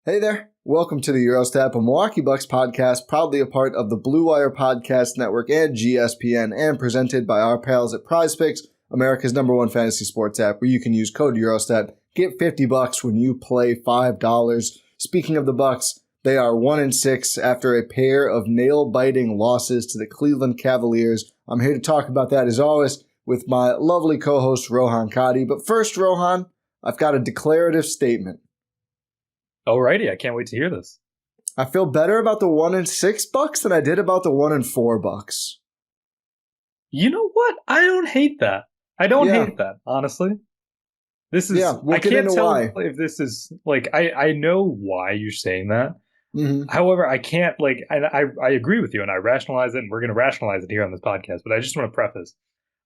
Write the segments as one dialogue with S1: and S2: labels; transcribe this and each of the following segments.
S1: Hey there. Welcome to the Gyro Step, a Milwaukee Bucks podcast, proudly a part of the Blue Wire Podcast Network and GSPN, and presented by our pals at PrizePicks, America's #1 fantasy sports app, where you can use code GYROSTEP. Get $50 when you play $5. Speaking of the Bucks, they are 1-6 after a pair of nail-biting losses to the Cleveland Cavaliers. I'm here to talk about that, as always, with my lovely co-host, Rohan Katti. But first, Rohan, I've got a declarative statement.
S2: Alrighty, I can't wait to hear this.
S1: I feel better about the 1-6 Bucks than I did about the 1-4 Bucks.
S2: You know what? I don't hate that. I don't hate that, honestly. This is
S1: we'll
S2: I can't tell if this is like I know why you're saying that. Mm-hmm. However, I can't and I agree with you and I rationalize it, and we're gonna rationalize it here on this podcast, but I just want to preface.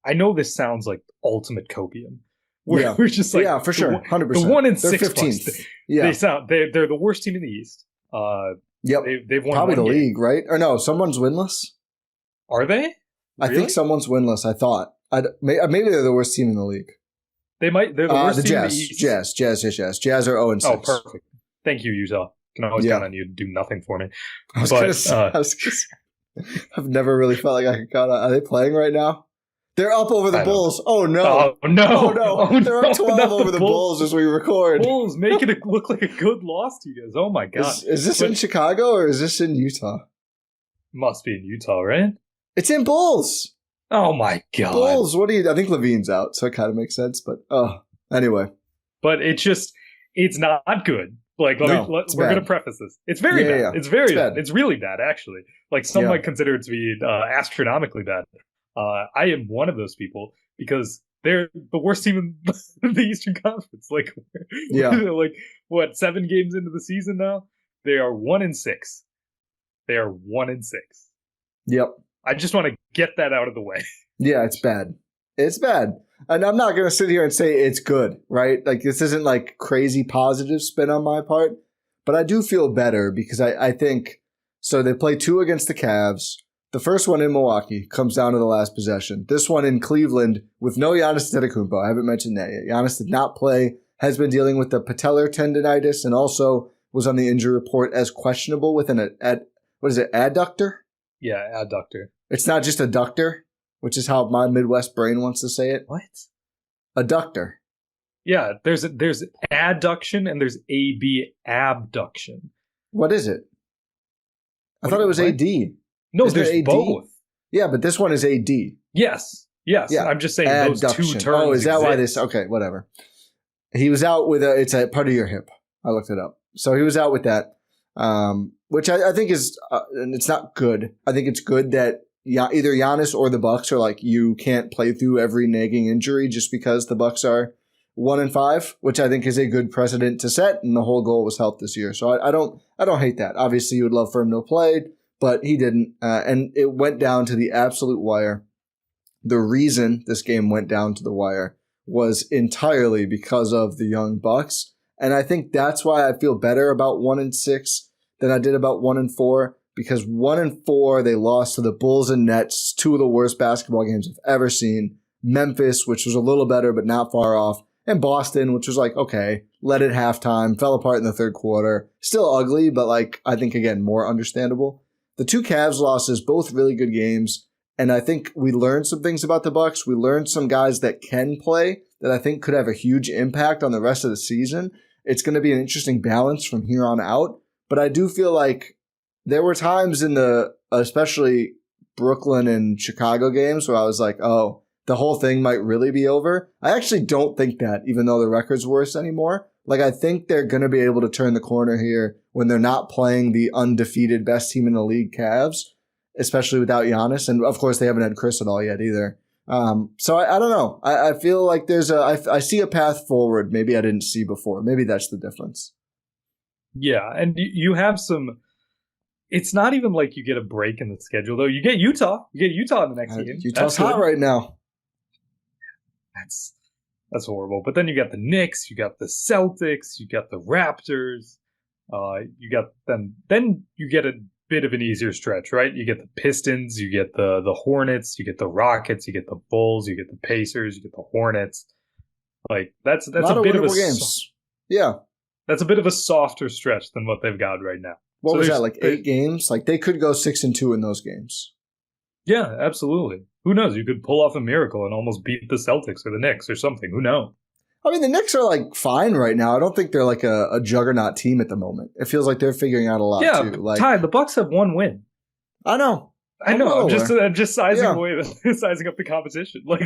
S2: I know this sounds like ultimate copium. We're just like,
S1: for sure, 100%.
S2: The 1-6
S1: 15th.
S2: Bucks, they're the worst team in the East. They've won
S1: probably the
S2: game.
S1: league, right? Or no, someone's winless.
S2: Are they? Really?
S1: I think someone's winless. I thought maybe they're the worst team in the league.
S2: They're the worst team in the East.
S1: Jazz are 0-6.
S2: Oh, perfect. Thank you, Utah. Can always count on you to do nothing for me.
S1: I've never really felt like I could count on. Are they playing right now? They're up over the Bulls. Oh, no.
S2: Oh, no.
S1: They're up 12 over the Bulls as we record.
S2: Bulls making it look like a good loss to you guys. Oh, my God.
S1: Is this in Chicago or is this in Utah?
S2: Must be in Utah, right?
S1: It's in Bulls.
S2: Oh, my God.
S1: Bulls, I think Levine's out, so it kind of makes sense. But, anyway.
S2: But it's not good. We're going to preface this. It's very bad. Yeah. It's very bad. It's really bad, actually. Some might consider it to be astronomically bad. I am one of those people because they're the worst team in the Eastern Conference. 7 games into the season now? They are 1-6. They are 1-6.
S1: Yep.
S2: I just want to get that out of the way.
S1: Yeah, it's bad. It's bad. And I'm not going to sit here and say it's good, right? This isn't crazy positive spin on my part, but I do feel better because I think, so they play 2 against the Cavs. The first one in Milwaukee comes down to the last possession. This one in Cleveland with no Giannis Antetokounmpo. I haven't mentioned that yet. Giannis did not play, has been dealing with the patellar tendonitis, and also was on the injury report as questionable with adductor?
S2: Yeah, adductor.
S1: It's not just adductor, which is how my Midwest brain wants to say it.
S2: What?
S1: Adductor.
S2: Yeah, there's adduction and there's abduction.
S1: What is it? I thought it was AD.
S2: No, there's both.
S1: Yeah, but this one is AD.
S2: Yes. Yeah. I'm just saying those two terms.
S1: Oh, is that
S2: exist.
S1: why this? Okay, whatever. He was out with it's a part of your hip. I looked it up. So he was out with that, which I think is, and it's not good. I think it's good that either Giannis or the Bucks are you can't play through every nagging injury just because the Bucks are 1-5, which I think is a good precedent to set, and the whole goal was health this year. So I don't hate that. Obviously, you would love for him to have played, but he didn't, and it went down to the absolute wire. The reason this game went down to the wire was entirely because of the young Bucks, and I think that's why I feel better about 1-6 than I did about 1-4, because 1-4 they lost to the Bulls and Nets, 2 of the worst basketball games I've ever seen. Memphis, which was a little better but not far off, and Boston, which was okay, led at halftime, fell apart in the third quarter, still ugly, but I think again more understandable. The 2 Cavs losses, both really good games, and I think we learned some things about the Bucks. We learned some guys that can play that I think could have a huge impact on the rest of the season. It's going to be an interesting balance from here on out, but I do feel there were times in especially Brooklyn and Chicago games where I was oh, the whole thing might really be over. I actually don't think that, even though the record's worse anymore. I think they're going to be able to turn the corner here when they're not playing the undefeated best team in the league, Cavs, especially without Giannis. And, of course, they haven't had Chris at all yet either. So I don't know. I feel like I see a path forward maybe I didn't see before. Maybe that's the difference.
S2: Yeah, and you have some – it's not even you get a break in the schedule, though. You get Utah. You get Utah in the next game.
S1: Utah's hot right now.
S2: That's horrible. But then you got the Knicks, you got the Celtics, you got the Raptors, you got them. Then you get a bit of an easier stretch, right? You get the Pistons, you get the Hornets, you get the Rockets, you get the Bulls, you get the Pacers, you get the Hornets. That's a bit of a
S1: games. Yeah.
S2: That's a bit of a softer stretch than what they've got right now.
S1: What was that, like 8 games? Like they could go 6-2 in those games.
S2: Yeah, absolutely. Who knows? You could pull off a miracle and almost beat the Celtics or the Knicks or something. Who knows?
S1: I mean, the Knicks are like fine right now. I don't think they're like a juggernaut team at the moment. It feels like they're figuring out a lot too. Like,
S2: Ty, the Bucks have 1 win.
S1: I know.
S2: I'm just sizing sizing up the competition. Like,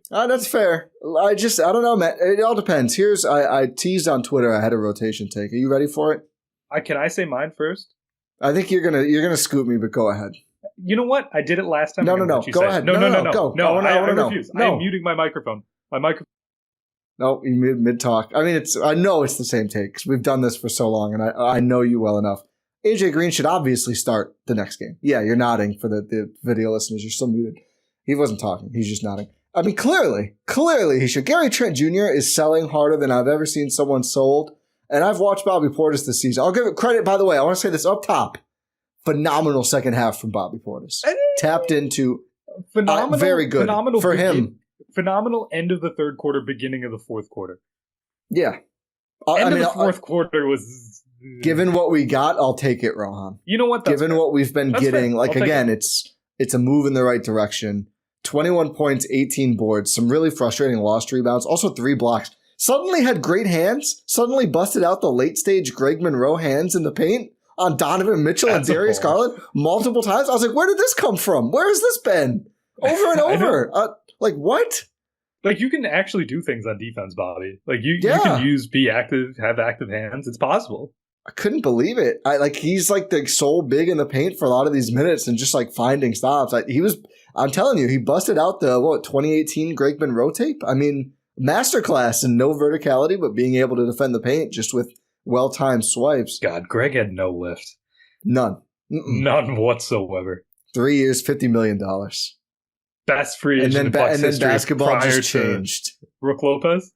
S1: that's fair. I don't know, man. It all depends. I teased on Twitter. I had a rotation take. Are you ready for it?
S2: Can I say mine first?
S1: I think you're gonna scoop me, but go ahead.
S2: You know what? I did it last time.
S1: No. Go ahead. No. Go.
S2: I refuse. No. I am muting my microphone.
S1: No, you mid talk. I mean, I know it's the same take because we've done this for so long, and I know you well enough. AJ Green should obviously start the next game. Yeah, you're nodding for the video listeners. You're still muted. He wasn't talking. He's just nodding. I mean, clearly he should. Gary Trent Jr. is selling harder than I've ever seen someone sold. And I've watched Bobby Portis this season. I'll give it credit, by the way. I want to say this up top. Phenomenal second half from Bobby Portis. Tapped into phenomenal, very good phenomenal for him.
S2: Phenomenal end of the third quarter, beginning of the fourth quarter.
S1: Yeah.
S2: End of the fourth quarter was...
S1: Given what we got, I'll take it, Rohan.
S2: You know what?
S1: Given what we've been getting, like, again, it's a move in the right direction. 21 points, 18 boards, some really frustrating lost rebounds, also 3 blocks. Suddenly had great hands, suddenly busted out the late-stage Greg Monroe hands in the paint on Donovan Mitchell and Darius Garland multiple times. I was like, where did this come from? Where has this been? Over and over. Like, what?
S2: Like, you can actually do things on defense, Bobby. Like, you can be active, have active hands. It's possible.
S1: I couldn't believe it. He's like the sole big in the paint for a lot of these minutes and just like finding stops. I'm telling you, he busted out the 2018 Greg Monroe tape. I mean, masterclass in no verticality, but being able to defend the paint just with well-timed swipes.
S2: God, Greg had no lift.
S1: None.
S2: None whatsoever.
S1: 3 years, $50 million.
S2: Best free agent
S1: and then basketball just changed.
S2: Brooke Lopez?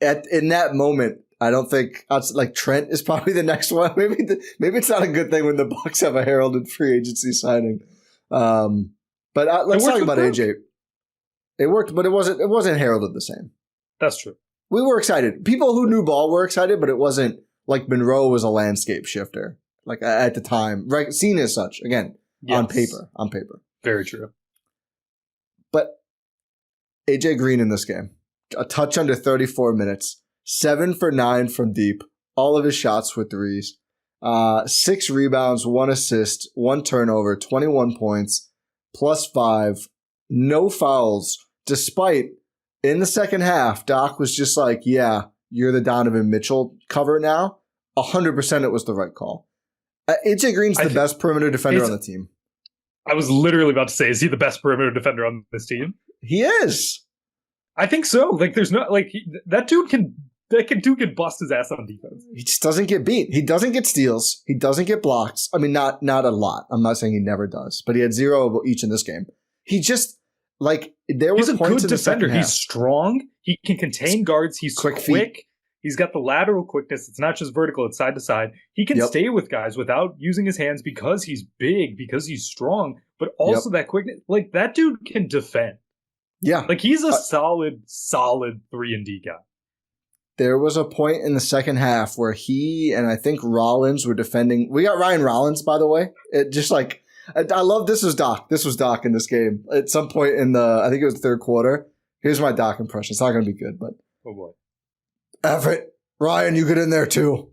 S1: In that moment, I don't think like Trent is probably the next one. Maybe it's not a good thing when the Bucks have a heralded free agency signing. But let's talk about AJ. It worked, but it wasn't heralded the same.
S2: That's true.
S1: We were excited. People who knew ball were excited, but it wasn't like Monroe was a landscape shifter like at the time, right? Seen as such again on paper.
S2: Very true.
S1: But AJ Green in this game. A touch under 34 minutes, 7 for 9 from deep. All of his shots were threes. 6 rebounds, 1 assist, 1 turnover, 21 points, +5, no fouls. Despite in the second half, Doc was just like, yeah, you're the Donovan Mitchell cover now. 100% it was the right call. AJ Green's the best perimeter defender on the team.
S2: I was literally about to say, is he the best perimeter defender on this team?
S1: He is.
S2: I think so. Like, there's not like that dude can bust his ass on defense.
S1: He just doesn't get beat. He doesn't get steals. He doesn't get blocks. I mean, not a lot. I'm not saying he never does, but he had 0 of each in this game. He just like there was points in the second half. He's a good defender.
S2: He's strong. He can contain guards. He's quick. He's got the lateral quickness. It's not just vertical. It's side to side. He can stay with guys without using his hands because he's big, because he's strong, but also that quickness. Like, that dude can defend.
S1: Yeah.
S2: Like, he's a solid 3-and-D guy.
S1: There was a point in the second half where he and I think Rollins were defending. We got Ryan Rollins, by the way. It just like, I love this was Doc. This was Doc in this game. At some point in I think it was the third quarter. Here's my Doc impression. It's not going to be good, but.
S2: Oh, boy.
S1: Everett, Ryan, you get in there too.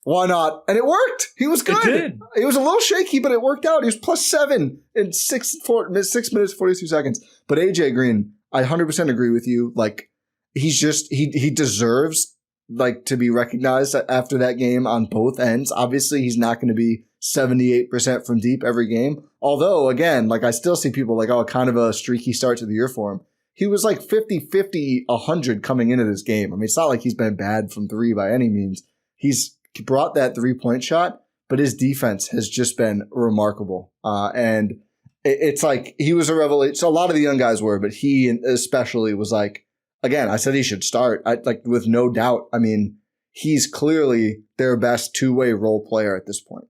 S1: Why not? And it worked. He was good. It did. It was a little shaky, but it worked out. He was +7 in 6 minutes, 42 seconds. But AJ Green, I 100% agree with you. Like, he's just, he deserves like to be recognized after that game on both ends. Obviously, he's not going to be 78% from deep every game. Although, again, like I still see people like, oh, kind of a streaky start to the year for him. He was like 50, 100 coming into this game. I mean, it's not like he's been bad from 3 by any means. He's brought that 3-point shot, but his defense has just been remarkable. And it's like he was a revelation. So a lot of the young guys were, but he especially was like, again, I said he should start. Like with no doubt. I mean, he's clearly their best 2-way role player at this point.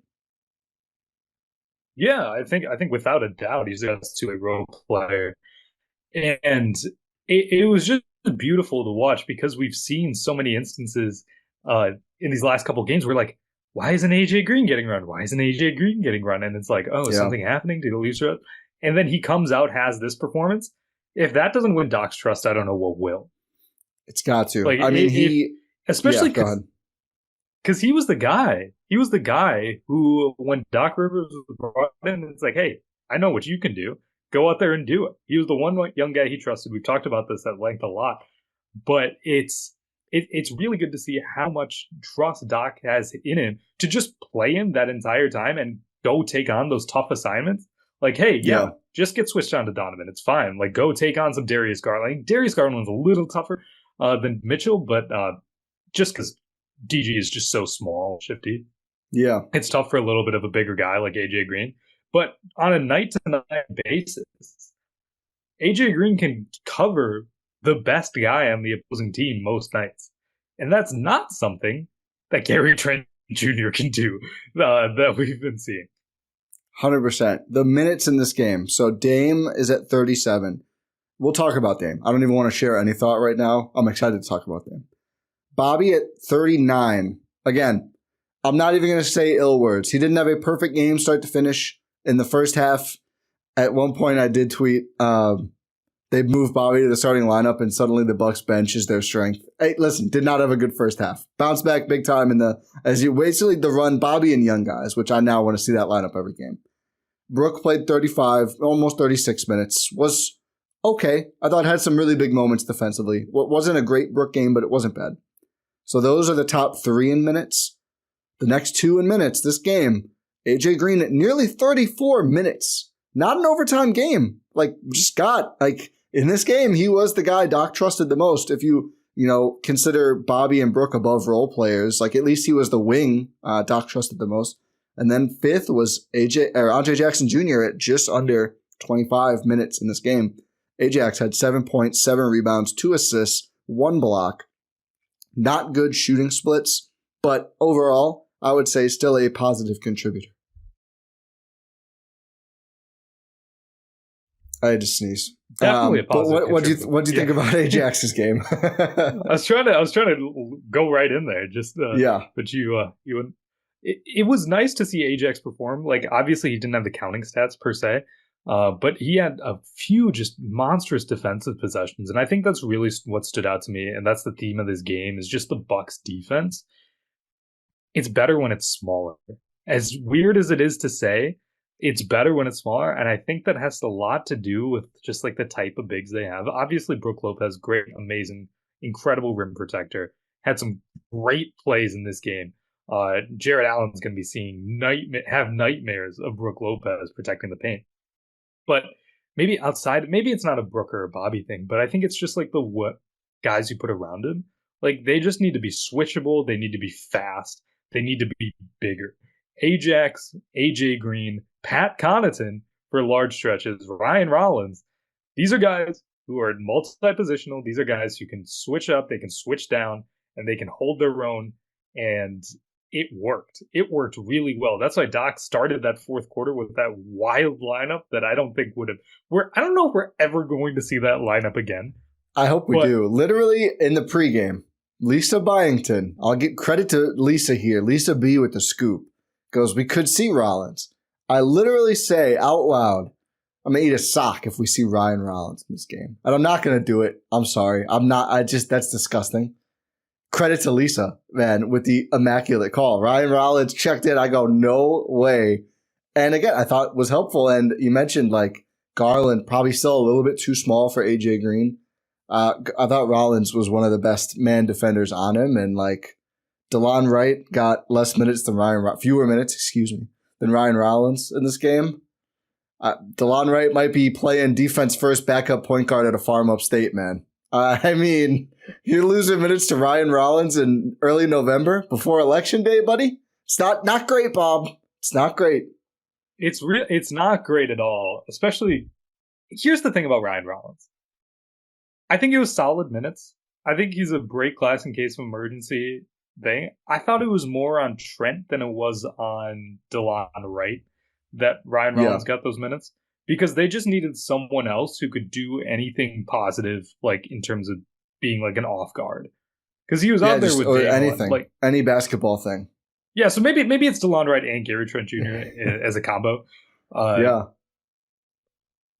S2: Yeah, I think without a doubt, he's the best 2-way role player. And it was just beautiful to watch because we've seen so many instances in these last couple of games where like, why isn't AJ Green getting run? Why isn't AJ Green getting run? And it's like, oh, is something happening? Did he lose it? And then he comes out, has this performance. If that doesn't win Doc's trust, I don't know what will.
S1: It's got to.
S2: Like,
S1: I mean,
S2: especially because he was the guy. He was the guy who, when Doc Rivers was brought in, it's like, hey, I know what you can do. Go out there and do it. He was the one young guy he trusted. We've talked about this at length a lot, but it's really good to see how much trust Doc has in him to just play him that entire time and go take on those tough assignments. Like, hey, just get switched on to Donovan. It's fine. Like, go take on some Darius Garland. Darius Garland's a little tougher than Mitchell, but just because DG is just so small, shifty.
S1: Yeah.
S2: It's tough for a little bit of a bigger guy like AJ Green. But on a night-to-night basis, AJ Green can cover the best guy on the opposing team most nights. And that's not something that Gary Trent Jr. can do that we've been seeing.
S1: 100%. The minutes in this game. So Dame is at 37. We'll talk about Dame. I don't even want to share any thought right now. I'm excited to talk about Dame. Bobby at 39. Again, I'm not even going to say ill words. He didn't have a perfect game start to finish in the first half. At one point, I did tweet, they moved Bobby to the starting lineup, and suddenly the Bucks bench is their strength. Hey, listen, did not have a good first half. Bounced back big time basically the run Bobby and young guys, which I now want to see that lineup every game. Brook played 35, almost 36 minutes. Was okay. I thought had some really big moments defensively. Wasn't a great Brook game, but it wasn't bad. So those are the top three in minutes. The next two in minutes, this game, AJ Green at nearly 34 minutes. Not an overtime game. In this game, he was the guy Doc trusted the most. If you consider Bobby and Brook above role players, like at least he was the wing Doc trusted the most. And then fifth was Andre Jackson Jr. at just under 25 minutes in this game. Ajax had 7 points, 7 rebounds, 2 assists, 1 block. Not good shooting splits, but overall, I would say still a positive contributor. I had to sneeze.
S2: Definitely a positive.
S1: What do you think about Ajax's game?
S2: I was trying to go right in there. But it was nice to see Ajax perform. Like, obviously, he didn't have the counting stats per se, but he had a few just monstrous defensive possessions, and I think that's really what stood out to me. And that's the theme of this game is just the Bucks' defense. It's better when it's smaller. As weird as it is to say, it's better when it's smaller, and I think that has a lot to do with just like the type of bigs they have. Obviously, Brook Lopez, great, amazing, incredible rim protector, had some great plays in this game. Jared Allen's going to be have nightmares of Brook Lopez protecting the paint. But maybe it's not a Brook or a Bobby thing, but I think it's just like the guys you put around him. Like, they just need to be switchable. They need to be fast. They need to be bigger. Ajax, AJ Green, Pat Connaughton for large stretches, Ryan Rollins. These are guys who are multi-positional. These are guys who can switch up, they can switch down, and they can hold their own. And it worked. It worked really well. That's why Doc started that fourth quarter with that wild lineup that I don't think would have. I don't know if we're ever going to see that lineup again.
S1: I hope we do. Literally in the pregame, Lisa Byington, I'll give credit to Lisa here, Lisa B with the scoop, goes, we could see Rollins. I literally say out loud, I'm going to eat a sock if we see Ryan Rollins in this game. And I'm not going to do it. I'm sorry. That's disgusting. Credit to Lisa, man, with the immaculate call. Ryan Rollins checked in. I go, no way. And again, I thought it was helpful. And you mentioned like Garland, probably still a little bit too small for AJ Green. I thought Rollins was one of the best man defenders on him. And like DeLon Wright got fewer minutes, than Ryan Rollins in this game. DeLon Wright might be playing defense first backup point guard at a farm upstate, man. I mean, you're losing minutes to Ryan Rollins in early November before Election Day, buddy. It's not great, Bob. It's not great.
S2: It's not great at all. Especially, here's the thing about Ryan Rollins. I think it was solid minutes. I think he's a break glass in case of emergency thing. I thought it was more on Trent than it was on DeLon Wright that Ryan Rollins got those minutes. because they just needed someone else who could do anything positive, like in terms of being like an off guard. Because he was out there with
S1: anything, like any basketball thing.
S2: Yeah, so maybe it's DeLon Wright and Gary Trent Jr. as a combo.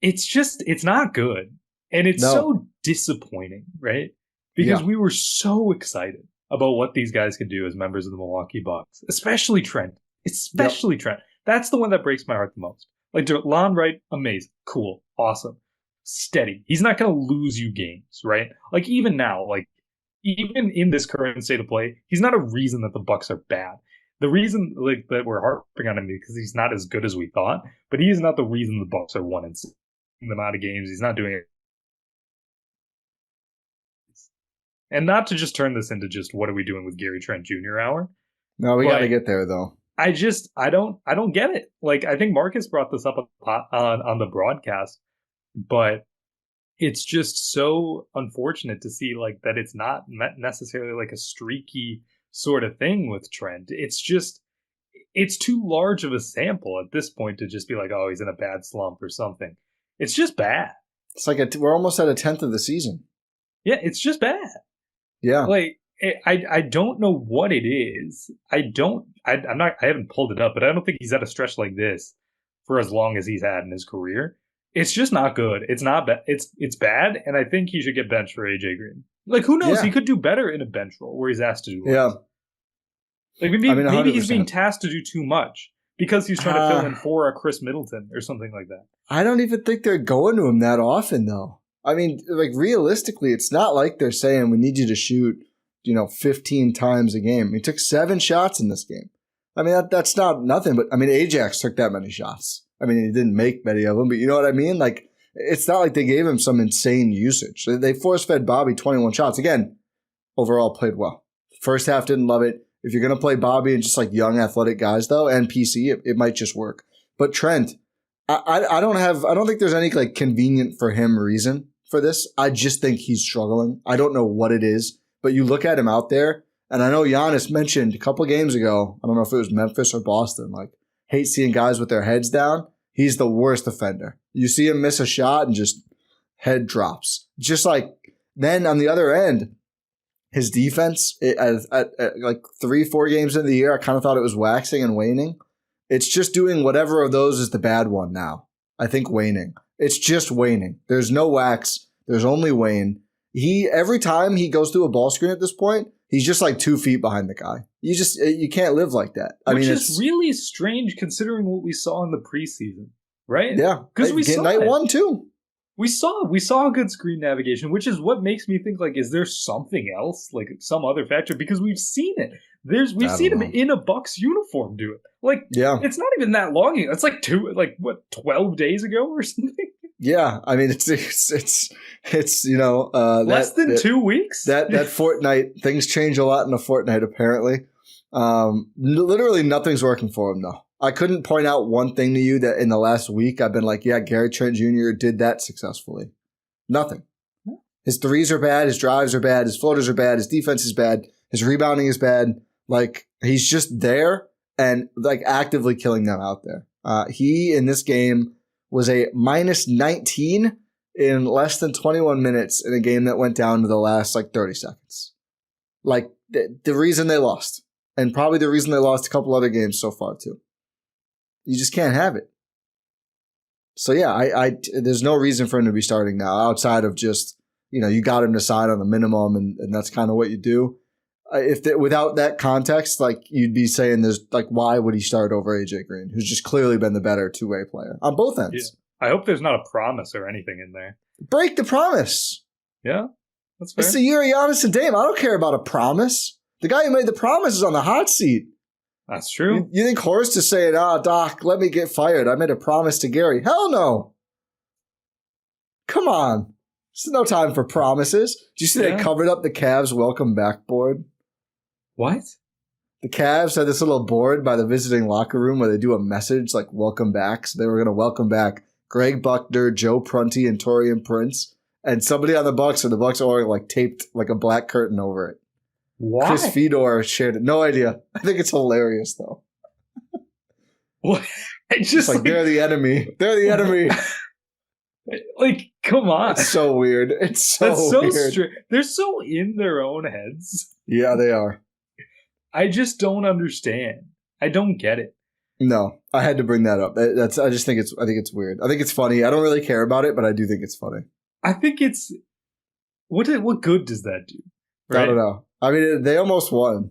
S2: It's not good, and it's so disappointing, right? Because we were so excited about what these guys could do as members of the Milwaukee Bucks, especially Trent. Trent. That's the one that breaks my heart the most. Like DeLon Wright, amazing, cool, awesome, steady. He's not going to lose you games, right? Like even now, like even in this current state of play, he's not a reason that the Bucks are bad. The reason like that we're harping on him because he's not as good as we thought, but he is not the reason the Bucks are 1-6 them out of games. He's not doing it. And not to just turn this into just what are we doing with Gary Trent Jr. hour.
S1: No, we got to get there though.
S2: I don't get it. Like I think Marcus brought this up on the broadcast, but it's just so unfortunate to see like that it's not necessarily like a streaky sort of thing with Trent. It's too large of a sample at this point to just be like, oh, he's in a bad slump or something. It's just bad. It's like
S1: we're almost at a 10th of the season.
S2: Yeah, it's just bad.
S1: Yeah.
S2: Like I don't know what it is. I haven't pulled it up, but I don't think he's had a stretch like this for as long as he's had in his career. It's just not good. It's not bad. It's bad, and I think he should get benched for AJ Green. Like who knows? Yeah. He could do better in a bench role where he's asked to do less.
S1: Yeah.
S2: Like maybe he's being tasked to do too much because he's trying to fill in for a Chris Middleton or something like that.
S1: I don't even think they're going to him that often though. I mean, like realistically, it's not like they're saying we need you to shoot, 15 times a game. He took 7 shots in this game. I mean, that's not nothing, but I mean, Ajax took that many shots. I mean, he didn't make many of them, but you know what I mean? Like, it's not like they gave him some insane usage. They force-fed Bobby 21 shots. Again, overall played well. First half didn't love it. If you're going to play Bobby and just like young athletic guys though, and PC, it might just work. But Trent, I don't think there's any like convenient for him reason for this. I just think he's struggling. I don't know what it is, but you look at him out there, and I know Giannis mentioned a couple games ago, I don't know if it was Memphis or Boston, like hate seeing guys with their heads down. He's the worst offender. You see him miss a shot and just head drops. Just like then on the other end, his defense at like 3-4 games into the year, I kind of thought it was waxing and waning. It's just doing whatever of those is the bad one now. I think waning. It's just waning. There's no wax. There's only wane. Every time he goes through a ball screen at this point, he's just like 2 feet behind the guy. You can't live like that.
S2: Which is really strange considering what we saw in the preseason, right?
S1: Yeah,
S2: because we saw
S1: night 1 too.
S2: We saw good screen navigation, which is what makes me think like, is there something else, like some other factor? Because we've seen it. We've seen him in a Bucks uniform do it. Like, yeah, it's not even that long ago. It's like 12 days ago or something.
S1: Yeah, I mean it's
S2: less than 2 weeks.
S1: That fortnight, things change a lot in a fortnight apparently. Literally nothing's working for him though. I couldn't point out one thing to you that in the last week I've been like, yeah, Gary Trent Jr. did that successfully. Nothing. His threes are bad, his drives are bad, his floaters are bad, his defense is bad, his rebounding is bad. Like he's just there and like actively killing them out there. He in this game was a minus 19 in less than 21 minutes in a game that went down to the last like 30 seconds. Like the reason they lost, and probably the reason they lost a couple other games so far too. You just can't have it. So yeah, there's no reason for him to be starting now outside of just, you got him to sign on the minimum and that's kind of what you do. Without that context, like you'd be saying there's like, why would he start over AJ Green, who's just clearly been the better two-way player on both ends?
S2: Yeah. I hope there's not a promise or anything in there.
S1: Break the promise.
S2: Yeah, that's fair.
S1: It's the year of Giannis and Dame. I don't care about a promise. The guy who made the promise is on the hot seat.
S2: That's true.
S1: You think Horst is saying, Doc, let me get fired. I made a promise to Gary. Hell no. Come on. There's no time for promises. Did you see they covered up the Cavs welcome back board?
S2: What?
S1: The Cavs had this little board by the visiting locker room where they do a message like welcome back. So they were going to welcome back Greg Buckner, Joe Prunty, and Taurean Prince. And somebody on the Bucks or the Bucks are like taped like a black curtain over it.
S2: Why?
S1: Chris Fedor shared it. No idea. I think it's hilarious though.
S2: What? just
S1: like they're the enemy. They're the enemy.
S2: Like, come on.
S1: It's so weird. It's so weird.
S2: They're so in their own heads.
S1: Yeah, they are.
S2: I just don't understand. I don't get it.
S1: No, I had to bring that up. I think it's weird. I think it's funny. I don't really care about it, but I do think it's funny.
S2: I think it's what good does that do? Right?
S1: I don't know. I mean, they almost won.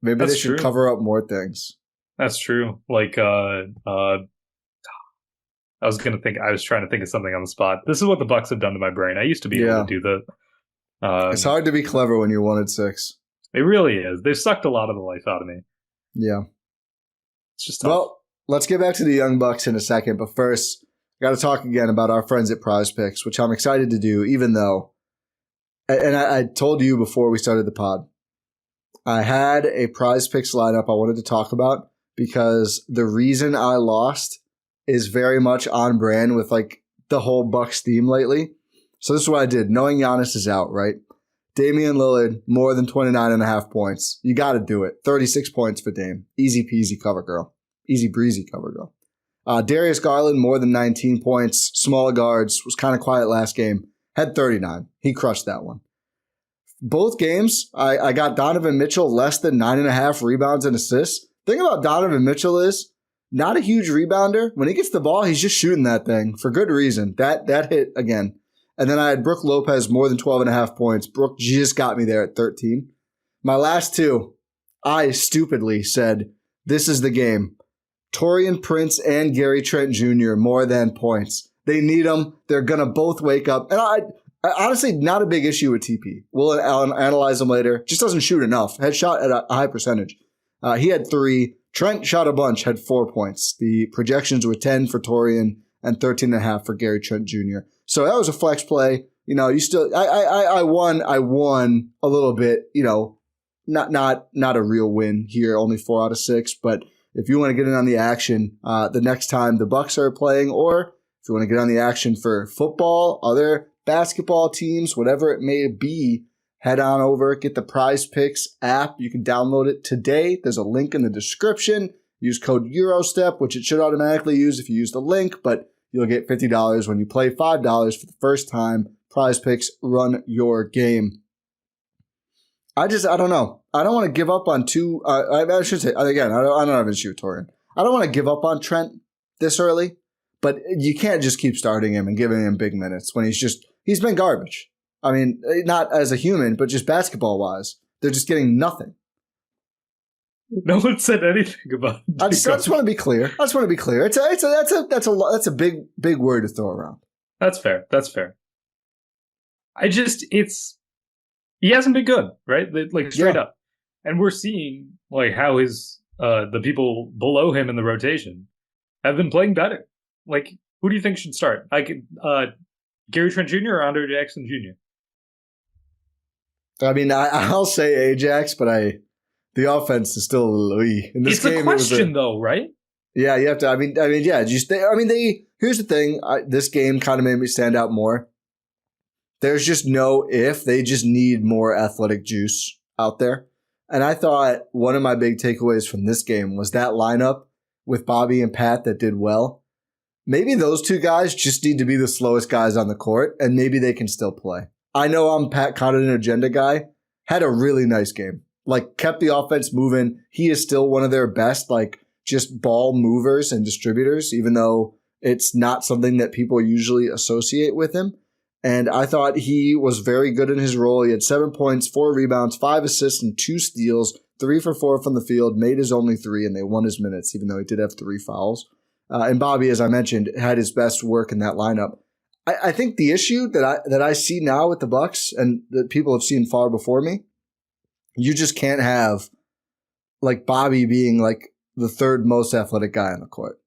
S1: Maybe they should cover up more things.
S2: That's true. Like, I was trying to think of something on the spot. This is what the Bucks have done to my brain. I used to be able to do the.
S1: It's hard to be clever when you're 1-6.
S2: It really is. They've sucked a lot of the life out of me.
S1: Yeah.
S2: It's just tough.
S1: Well, let's get back to the Young Bucks in a second. But first, I got to talk again about our friends at Prize Picks, which I'm excited to do, even though, and I told you before we started the pod, I had a Prize Picks lineup I wanted to talk about because the reason I lost is very much on brand with like the whole Bucks theme lately. So this is what I did. Knowing Giannis is out, right? Damian Lillard, more than 29.5 points. You got to do it. 36 points for Dame. Easy peasy cover girl. Easy breezy cover girl. Darius Garland, more than 19 points. Smaller guards. Was kind of quiet last game. Had 39. He crushed that one. Both games, I got Donovan Mitchell less than 9.5 rebounds and assists. Thing about Donovan Mitchell is not a huge rebounder. When he gets the ball, he's just shooting that thing for good reason. That hit again. And then I had Brook Lopez, more than 12.5 points. Brook just got me there at 13. My last two, I stupidly said, this is the game. Taurean Prince and Gary Trent Jr., more than points. They need them. They're going to both wake up. And I honestly, not a big issue with TP. We'll analyze him later. Just doesn't shoot enough. Had shot at a high percentage. He had 3. Trent shot a bunch, had 4 points. The projections were 10 for Taurean and 13.5 for Gary Trent Jr. So that was a flex play. You know, you still, I won a little bit, you know, not a real win here, only 4 out of 6. But if you want to get in on the action, the next time the Bucks are playing, or if you want to get on the action for football, other basketball teams, whatever it may be, head on over, get the Prize Picks app. You can download it today. There's a link in the description. Use code Gyro Step, which it should automatically use if you use the link, but you'll get $50 when you play $5 for the first time. Prize Picks, run your game. I don't know. I don't want to give up on I should say, again, I don't have an issue with Taurean. I don't want to give up on Trent this early, but you can't just keep starting him and giving him big minutes when he's been garbage. I mean, not as a human, but just basketball-wise. They're just getting nothing.
S2: No one said anything about it.
S1: I just want to be clear. That's a big word to throw around.
S2: That's fair. He hasn't been good, right? Like straight up. And we're seeing like how the people below him in the rotation have been playing better. Like, who do you think should start? Like Gary Trent Jr. or Andre Jackson Jr.?
S1: I mean, I'll say Ajax, but the offense is still a little in this game.
S2: It's a question, though, right?
S1: Yeah, you have to. I mean, yeah. Here's the thing. This game kind of made me stand out more. There's just no if. They just need more athletic juice out there. And I thought one of my big takeaways from this game was that lineup with Bobby and Pat that did well. Maybe those two guys just need to be the slowest guys on the court, and maybe they can still play. I know I'm Pat Connaughton agenda guy. Had a really nice game. Like, kept the offense moving. He is still one of their best, like, just ball movers and distributors, even though it's not something that people usually associate with him. And I thought he was very good in his role. He had 7 points, 4 rebounds, 5 assists, and 2 steals, 3 for 4 from the field, made his only 3, and they won his minutes, even though he did have 3 fouls. And Bobby, as I mentioned, had his best work in that lineup. I think the issue that I see now with the Bucks, and that people have seen far before me, you just can't have like Bobby being like the third most athletic guy on the court.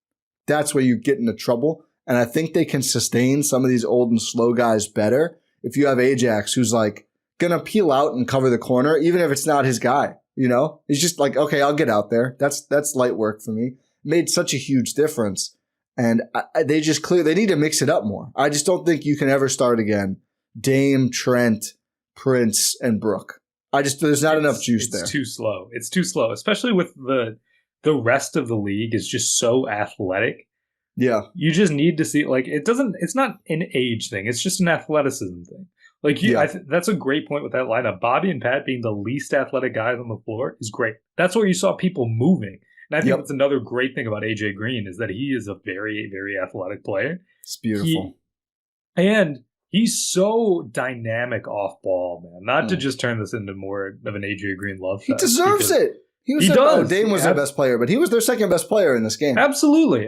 S1: That's where you get into trouble. And I think they can sustain some of these old and slow guys better if you have Ajax, who's like going to peel out and cover the corner, even if it's not his guy. You know, he's just like, okay, I'll get out there. That's light work for me. Made such a huge difference. And they need to mix it up more. I just don't think you can ever start again. Dame, Trent, Prince, and Brook. There's not enough juice there.
S2: It's too slow. It's too slow, especially with the the rest of the league is just so athletic.
S1: Yeah.
S2: You just need to see, like, it's not an age thing. It's just an athleticism thing. Like, that's a great point with that lineup. Bobby and Pat being the least athletic guys on the floor is great. That's where you saw people moving. And I think that's another great thing about AJ Green is that he is a very, very athletic player.
S1: It's beautiful.
S2: And he's so dynamic off ball, man. Not to just turn this into more of an AJ Green love fest.
S1: He deserves it. He does. Dame was their best player, but he was their second best player in this game.
S2: Absolutely.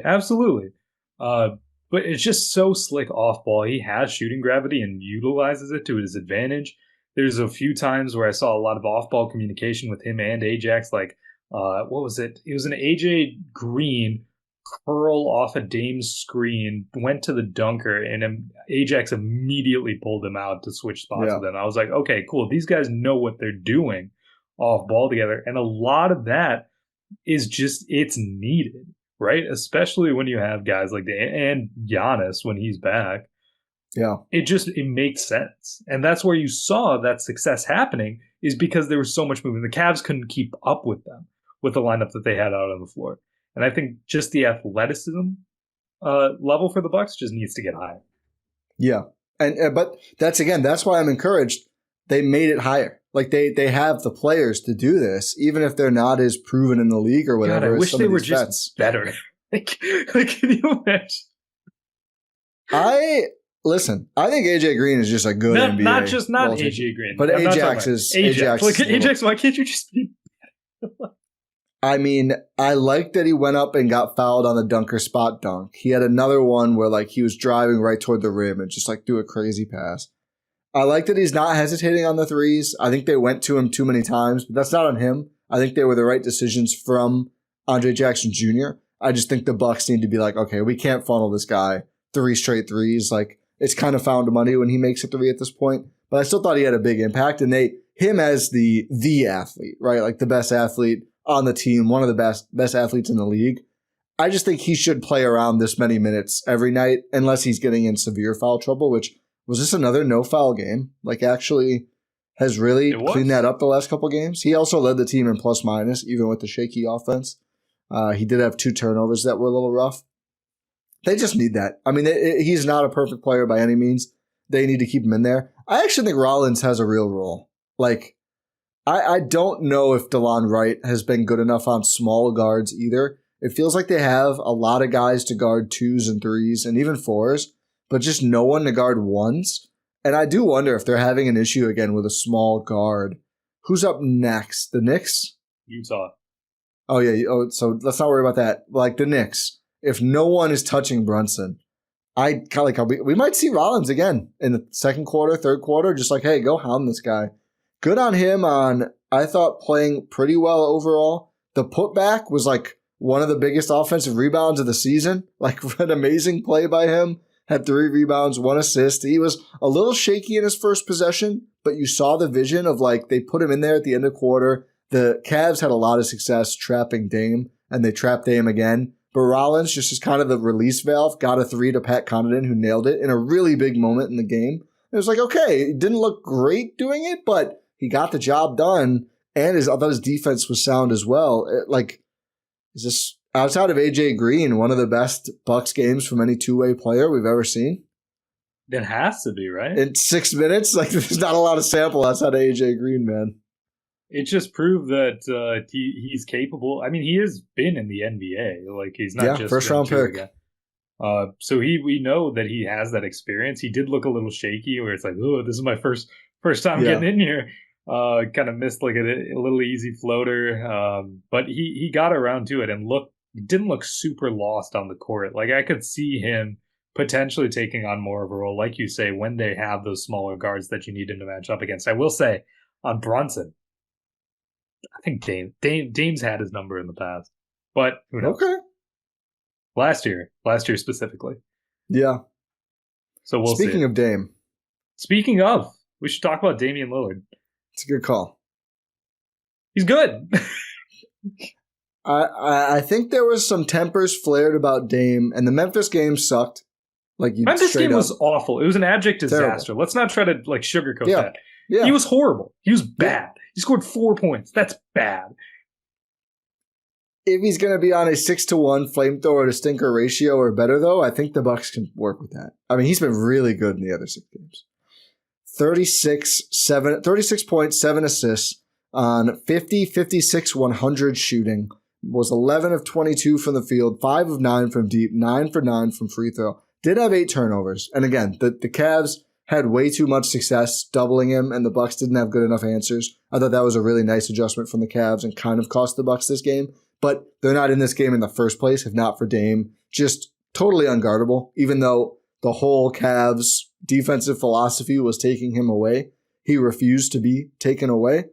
S2: But it's just so slick off ball. He has shooting gravity and utilizes it to his advantage. There's a few times where I saw a lot of off ball communication with him and Ajax. Like, what was it? It was an AJ Green curl off a Dame's screen, went to the dunker, and Ajax immediately pulled him out to switch spots with him. I was like, okay, cool. These guys know what they're doing off ball together. And a lot of that is just, it's needed. Right? Especially when you have guys like and Giannis when he's back.
S1: Yeah.
S2: It makes sense. And that's where you saw that success happening is because there was so much movement. The Cavs couldn't keep up with them, with the lineup that they had out on the floor. And I think just the athleticism level for the Bucks just needs to get higher.
S1: Yeah. But that's why I'm encouraged. They made it higher. Like they have the players to do this, even if they're not as proven in the league or whatever.
S2: God, I wish they were just better. like, can you imagine?
S1: I think AJ Green is just a good NBA.
S2: Not AJ Green,
S1: but Ajax is Ajax.
S2: Like Ajax, why can't you just be?
S1: I mean, I like that he went up and got fouled on the dunker spot dunk. He had another one where like he was driving right toward the rim and just like threw a crazy pass. I like that he's not hesitating on the threes. I think they went to him too many times, but that's not on him. I think they were the right decisions from Andre Jackson Jr. I just think the Bucks need to be like, okay, we can't funnel this guy 3 straight threes. Like, it's kind of found money when he makes a 3 at this point. But I still thought he had a big impact, and him as the athlete, right? Like the best athlete on the team, one of the best athletes in the league. I just think he should play around this many minutes every night unless he's getting in severe foul trouble, which was this another no-foul game? Like, actually has really cleaned that up the last couple games. He also led the team in plus-minus, even with the shaky offense. He did have 2 turnovers that were a little rough. They just need that. I mean, he's not a perfect player by any means. They need to keep him in there. I actually think Rollins has a real role. Like, I don't know if DeLon Wright has been good enough on small guards either. It feels like they have a lot of guys to guard 2s and 3s and even 4s. But just no one to guard 1s. And I do wonder if they're having an issue again with a small guard. Who's up next? The Knicks?
S2: Utah.
S1: Oh, yeah. Oh, so let's not worry about that. Like the Knicks. If no one is touching Brunson, we might see Rollins again in the second quarter, third quarter. Just like, hey, go hound this guy. Good on him on, I thought, playing pretty well overall. The putback was like one of the biggest offensive rebounds of the season. Like an amazing play by him. Had 3 rebounds, 1 assist. He was a little shaky in his first possession, but you saw the vision of like they put him in there at the end of the quarter. The Cavs had a lot of success trapping Dame, and they trapped Dame again. But Rollins, just as kind of the release valve, got a 3 to Pat Connaughton, who nailed it in a really big moment in the game. It was like, okay, it didn't look great doing it, but he got the job done, and I thought his defense was sound as well. Is this outside of AJ Green, one of the best Bucks games from any two-way player we've ever seen?
S2: It has to be, right?
S1: In 6 minutes? Like, there's not a lot of sample outside of AJ Green, man.
S2: It just proved that he's capable. I mean, he has been in the NBA. Like, he's not just
S1: first-round pick.
S2: So we know that he has that experience. He did look a little shaky, where it's like, oh, this is my first time getting in here. Kind of missed like a little easy floater, but he got around to it and didn't look super lost on the court. Like, I could see him potentially taking on more of a role, like you say, when they have those smaller guards that you need him to match up against. I will say, on Brunson, I think Dame's had his number in the past, but who knows?
S1: Okay.
S2: Last year specifically.
S1: Yeah.
S2: So we'll see.
S1: Speaking of Dame.
S2: Speaking of, we should talk about Damian Lillard.
S1: It's a good call.
S2: He's good.
S1: I think there was some tempers flared about Dame, and the Memphis game sucked.
S2: Memphis game was awful. It was an abject disaster.
S1: Terrible.
S2: Let's not try to sugarcoat that. Yeah. He was horrible. He was bad. He scored 4 points. That's bad.
S1: if he's going to be on a 6-to-1 flamethrower to stinker ratio or better, though, I think the Bucks can work with that. I mean, he's been really good in the other 6 games. 36 points, 7 assists on 50, 56, 100 shooting. Was 11 of 22 from the field, 5 of 9 from deep, 9 for 9 from free throw. Did have 8 turnovers. And again, the Cavs had way too much success doubling him, and the Bucks didn't have good enough answers. I thought that was a really nice adjustment from the Cavs and kind of cost the Bucks this game. But they're not in this game in the first place, if not for Dame. Just totally unguardable, even though the whole Cavs defensive philosophy was taking him away. He refused to be taken away.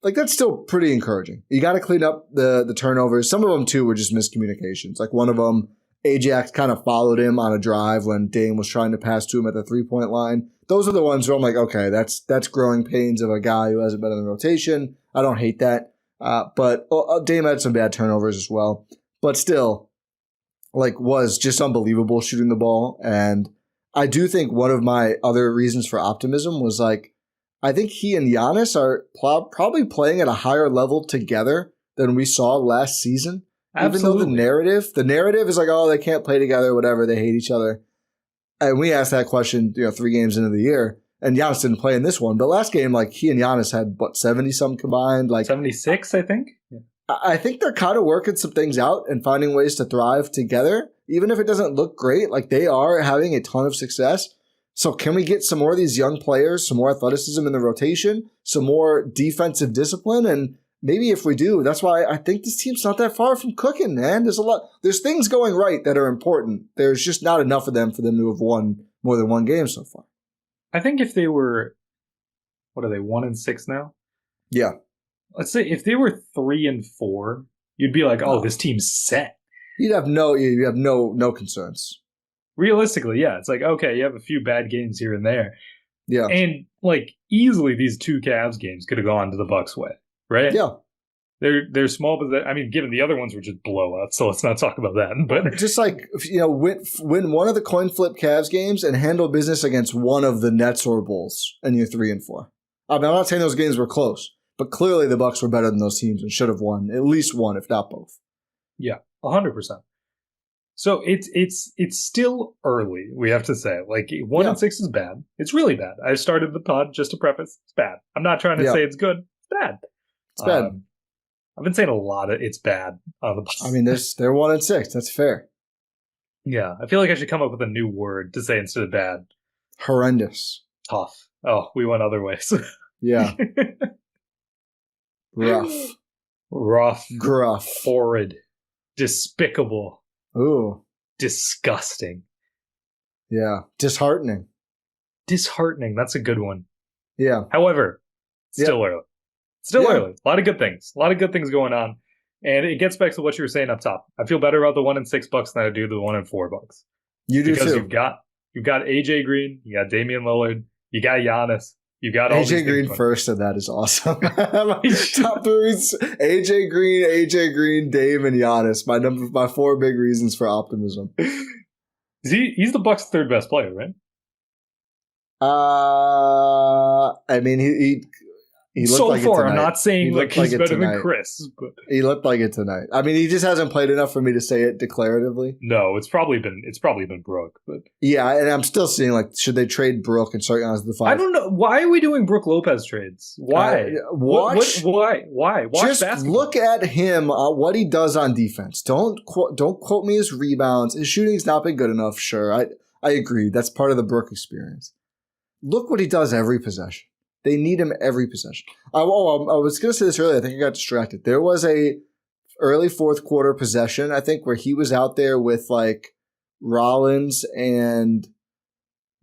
S1: Like, that's still pretty encouraging. You got to clean up the turnovers. Some of them, too, were just miscommunications. Like, one of them, Ajax kind of followed him on a drive when Dame was trying to pass to him at the three-point line. Those are the ones where I'm like, okay, that's growing pains of a guy who hasn't been in the rotation. I don't hate that. But Dame had some bad turnovers as well. But still, like, was just unbelievable shooting the ball. And I do think one of my other reasons for optimism was, like, I think he and Giannis are probably playing at a higher level together than we saw last season.
S2: Absolutely.
S1: Even though the narrative is like, oh, they can't play together, whatever, they hate each other. And we asked that question, 3 games into the year, and Giannis didn't play in this one. But last game, like, he and Giannis had, 70-some combined? Like
S2: 76, I think? Yeah.
S1: I think they're kind of working some things out and finding ways to thrive together. Even if it doesn't look great, like, they are having a ton of success. So can we get some more of these young players, some more athleticism in the rotation, some more defensive discipline? And maybe if we do, that's why I think this team's not that far from cooking, man. There's things going right that are important. There's just not enough of them for them to have won more than 1 game so far.
S2: I think if they were, what are they, 1-6 now?
S1: Yeah.
S2: Let's say if they were 3-4, you'd be like, oh, this team's set.
S1: You have no concerns.
S2: Realistically, yeah. It's like, okay, you have a few bad games here and there.
S1: Yeah.
S2: And, like, easily these 2 Cavs games could have gone to the Bucks' way, right?
S1: Yeah.
S2: They're small, but I mean, given the other ones were just blowouts, so let's not talk about that. But
S1: just like, win one of the coin flip Cavs games and handle business against one of the Nets or Bulls, and you're 3-4. I mean, I'm not saying those games were close, but clearly the Bucks were better than those teams and should have won at least one, if not both.
S2: Yeah, 100%. So it's still early, we have to say. Like, 1-6 is bad. It's really bad. I started the pod just to preface. It's bad. I'm not trying to say it's good. It's bad.
S1: It's bad.
S2: I've been saying a lot of it's bad on the pod.
S1: I mean, they're 1-6. That's fair.
S2: Yeah, I feel like I should come up with a new word to say instead of bad.
S1: Horrendous.
S2: Tough. Oh, we went other ways.
S1: Yeah.
S2: Rough.
S1: Gruff.
S2: Horrid. Despicable.
S1: Ooh.
S2: Disgusting.
S1: Yeah. Disheartening.
S2: That's a good one.
S1: Yeah.
S2: However, still early. Early. A lot of good things. A lot of good things going on. And it gets back to what you were saying up top. I feel better about the 1-6 Bucks than I do the 1-4 Bucks.
S1: You do
S2: because
S1: too.
S2: You've got AJ Green, you got Damian Lillard, you got Giannis, you got all
S1: AJ Green first, and that is awesome. Top 3s: AJ Green, Dame, and Giannis. My 4 big reasons for optimism.
S2: He's the Bucks' 3rd best player, right?
S1: I mean, he looked
S2: so
S1: like
S2: far,
S1: it
S2: I'm not saying like he's better than Chris, but
S1: he looked like it tonight. I mean, he just hasn't played enough for me to say it declaratively.
S2: No, it's probably been Brook, but
S1: yeah, and I'm still seeing, like, should they trade Brook and start Giannis as the 5?
S2: I don't know. Why are we doing Brook Lopez trades? Why? Why? Watch
S1: just
S2: basketball.
S1: Look at him, what he does on defense. Don't quote me his rebounds. His shooting's not been good enough. Sure, I agree. That's part of the Brook experience. Look what he does every possession. They need him every possession. I was going to say this earlier. I think I got distracted. There was a early 4th quarter possession, I think, where he was out there with, like, Rollins and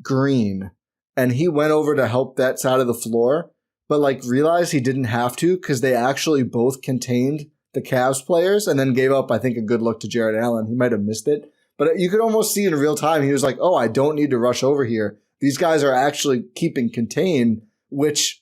S1: Green, and he went over to help that side of the floor, but, like, realized he didn't have to because they actually both contained the Cavs players and then gave up, I think, a good look to Jared Allen. He might have missed it, but you could almost see in real time he was like, oh, I don't need to rush over here. These guys are actually keeping contained, which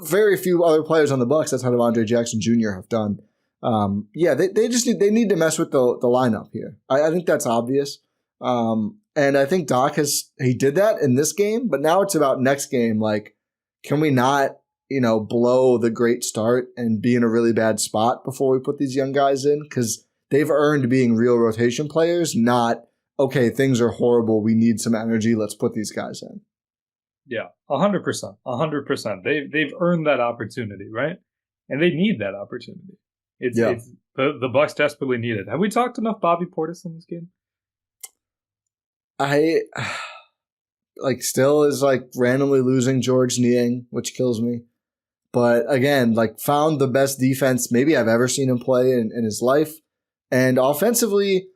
S1: very few other players on the Bucks outside of Andre Jackson Jr. have done. They need to mess with the lineup here. I think that's obvious. And I think Doc he did that in this game, but now it's about next game. Like, can we not, blow the great start and be in a really bad spot before we put these young guys in, because they've earned being real rotation players, not, okay, things are horrible, we need some energy, let's put these guys in.
S2: Yeah, 100%. 100%. They've earned that opportunity, right? And they need that opportunity. It's the Bucks desperately need it. Have we talked enough Bobby Portis in this game?
S1: I still is randomly losing George Niang, which kills me. But again, found the best defense maybe I've ever seen him play in his life. And offensively,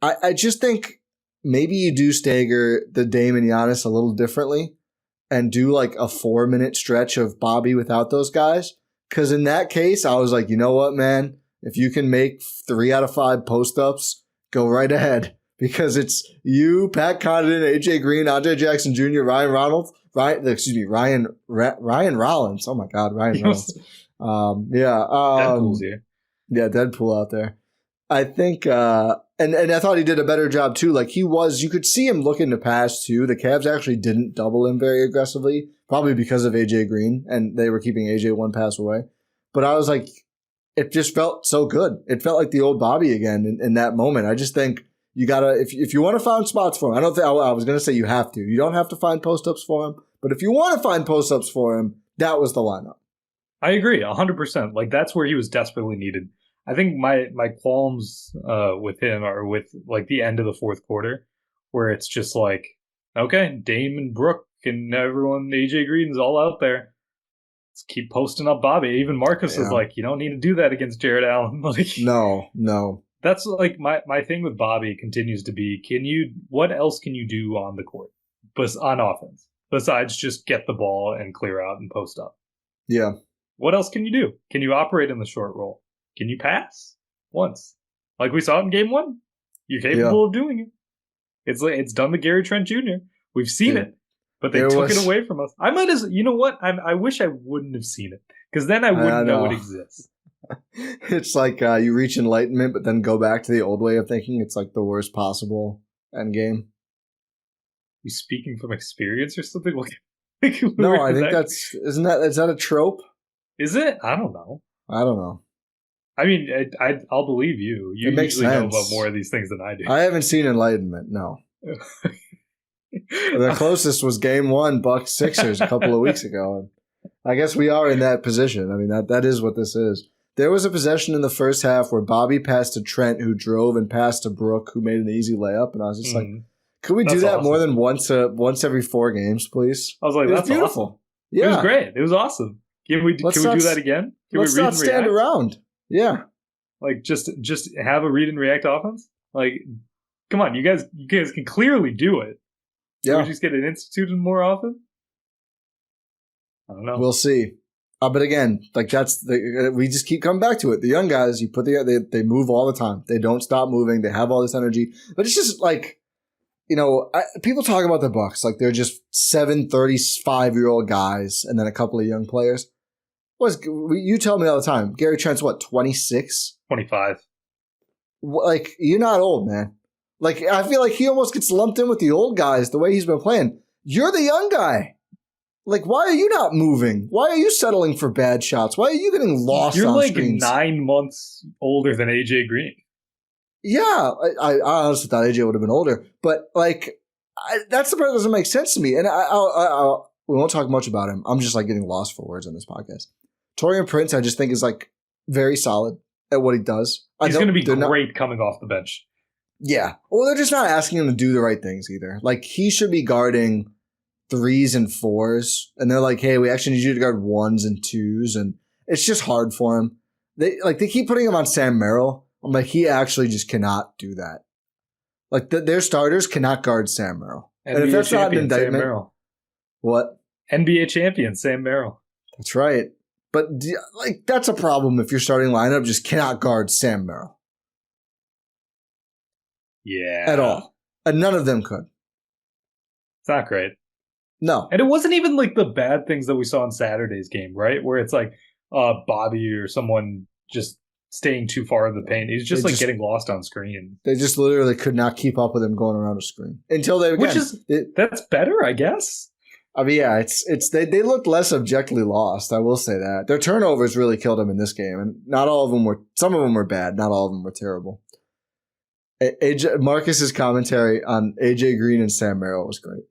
S1: I just think maybe you do stagger the Dame and Giannis a little differently and do a 4-minute stretch of Bobby without those guys. Because in that case, I was like, you know what, man? If you can make 3 out of 5 post-ups, go right ahead. Because it's you, Pat Connaughton, AJ Green, Andre Jackson Jr., Ryan Rollins. Ryan Rollins. Oh my God, Ryan Rollins.
S2: Deadpool's here.
S1: Yeah, Deadpool out there. I think, and I thought he did a better job too. You could see him looking to pass too. The Cavs actually didn't double him very aggressively, probably because of AJ Green, and they were keeping AJ one pass away. But I was like, it just felt so good. It felt like the old Bobby again in that moment. I just think you gotta, if you want to find spots for him, I was gonna say you have to. You don't have to find post-ups for him, but if you want to find post-ups for him, that was the lineup.
S2: I agree, 100%. That's where he was desperately needed. I think my qualms with him are with the end of the fourth quarter, where it's just okay, Dame and Brooke and everyone, AJ Green's all out there. Let's keep posting up Bobby. Even Marcus is you don't need to do that against Jared Allen.
S1: No.
S2: That's my thing with Bobby continues to be, what else can you do on the court on offense besides just get the ball and clear out and post up?
S1: Yeah.
S2: What else can you do? Can you operate in the short roll? Can you pass once? Like we saw in game 1? You're capable of doing it. It's done to Gary Trent Jr. We've seen it, but they took it away from us. I might as you know what? I wish I wouldn't have seen it, because then I wouldn't know it exists.
S1: It's you reach enlightenment, but then go back to the old way of thinking. It's the worst possible end game.
S2: You speaking from experience or something?
S1: No, I think is that a trope?
S2: Is it? I don't know. I mean, I'll believe you. You usually know about more of these things than I do.
S1: I haven't seen enlightenment, no. The closest was game 1, Bucks Sixers, a couple of weeks ago. And I guess we are in that position. I mean, that is what this is. There was a possession in the first half where Bobby passed to Trent, who drove and passed to Brooke, who made an easy layup. And I was just could we do that more than once every 4 games, please?
S2: I was like, that's beautiful. Awesome. Yeah. It was great. It was awesome. Can we do that again?
S1: Let's not stand around. Yeah.
S2: Just have a read and react offense? Come on, you guys can clearly do it. Yeah. Can we just get it instituted more often? I don't know.
S1: We'll see. But again, we just keep coming back to it. The young guys, you put they move all the time. They don't stop moving. They have all this energy. But it's just people talk about the Bucks they're just 7 35-year-old guys and then a couple of young players. You tell me all the time. Gary Trent's what, 26?
S2: 25.
S1: You're not old, man. I feel like he almost gets lumped in with the old guys the way he's been playing. You're the young guy. Why are you not moving? Why are you settling for bad shots? Why are you getting lost on screens?
S2: You're 9 months older than AJ Green.
S1: Yeah, I honestly thought AJ would have been older. But, that's the part that doesn't make sense to me. And we won't talk much about him. I'm just, getting lost for words on this podcast. Taurean Prince, I just think, is, very solid at what he does.
S2: He's going to be great coming off the bench.
S1: Yeah. Well, they're just not asking him to do the right things either. He should be guarding 3s and 4s, and they're like, hey, we actually need you to guard 1s and 2s, and it's just hard for him. They keep putting him on Sam Merrill. I'm like, he actually just cannot do that. Their starters cannot guard Sam Merrill.
S2: And if that's not an indictment, Sam Merrill.
S1: What?
S2: NBA champion Sam Merrill.
S1: That's right. But that's a problem if your starting lineup just cannot guard Sam Merrill.
S2: Yeah.
S1: At all. And none of them could.
S2: It's not great.
S1: No.
S2: And it wasn't even the bad things that we saw in Saturday's game, right? Where it's Bobby or someone just staying too far in the paint. He's just getting lost on screen.
S1: They just literally could not keep up with him going around a screen. Until they, again,
S2: that's better, I guess.
S1: I mean, yeah, they looked less objectively lost. I will say that their turnovers really killed them in this game, and not all of them were. Some of them were bad. Not all of them were terrible. Marcus's commentary on AJ Green and Sam Merrill was great.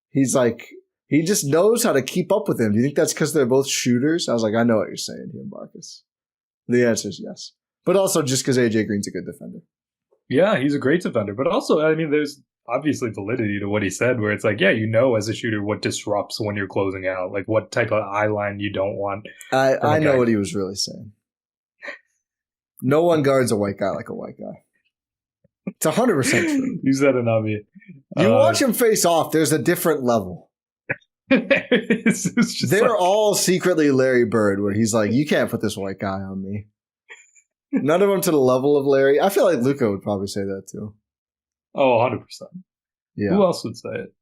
S1: He's like, he just knows how to keep up with him. Do you think that's because they're both shooters? I was like, I know what you're saying here, Marcus. The answer is yes, but also just because AJ Green's a good defender.
S2: Yeah, he's a great defender, but also, I mean, there's obviously validity to what he said, where it's like, yeah, you know, as a shooter, what disrupts when you're closing out, like what type of eye line you don't want.
S1: I know what he was really saying. No one guards a white guy like a white guy. It's 100% true.
S2: You said it, not me.
S1: You watch him face off, there's a different level. They're all secretly Larry Bird, where he's like, you can't put this white guy on me. None of them to the level of Larry. I feel like Luka would probably say that too.
S2: Oh, 100%.
S1: Yeah.
S2: Who else would say it?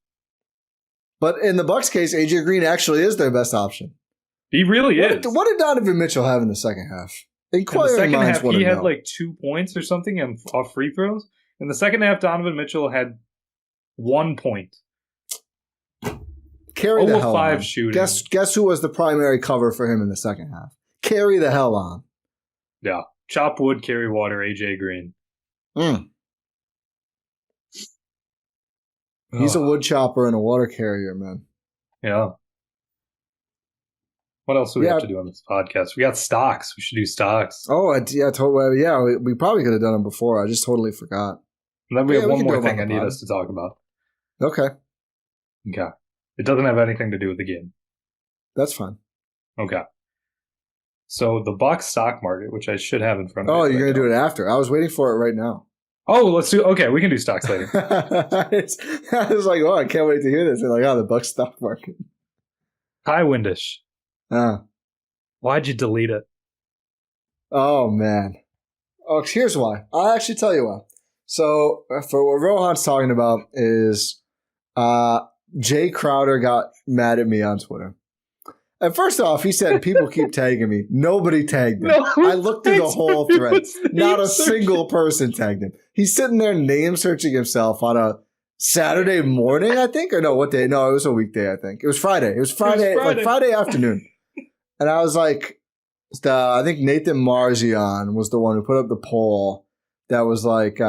S1: But in the Bucks case, AJ Green actually is their best option.
S2: He really is.
S1: What did Donovan Mitchell have in the second half?
S2: In the second half, he had like 2 points or something off free throws. In the second half, Donovan Mitchell had 1 point.
S1: Carry the hell
S2: 5
S1: on.
S2: shooting.
S1: Guess who was the primary cover for him in the second half? Carry the hell on.
S2: Yeah. Chop wood, carry water, AJ Green.
S1: He's a wood chopper and a water carrier, man.
S2: Yeah. What else do we have to do on this podcast? We got stocks. We should do stocks.
S1: Oh, yeah, totally. Yeah, we probably could have done them before. I just totally forgot.
S2: And then we have one more thing I need us to talk about.
S1: Okay.
S2: It doesn't have anything to do with the game.
S1: That's fine.
S2: Okay. So the Bucks stock market, which I should have in front of me.
S1: Oh, you're going to do it after. I was waiting for it right now.
S2: Oh, let's do. Okay, we can do stocks later.
S1: I was like, oh, I can't wait to hear this. They're like, oh, the Bucks stock market.
S2: Hi, Windisch. Why'd you delete it?
S1: Oh, man. Oh, here's why. I'll actually tell you why. So, for what Rohan's talking about is Jay Crowder got mad at me on Twitter. And first off, he said, people keep tagging me. Nobody tagged him. I looked through the whole thread. Not a single person tagged him. He's sitting there name searching himself on a Saturday morning, I think. Or no, what day? No, it was a weekday, I think. It was Friday. It was Friday. Like Friday afternoon. And I was like, I think Nathan Marzion was the one who put up the poll that was like,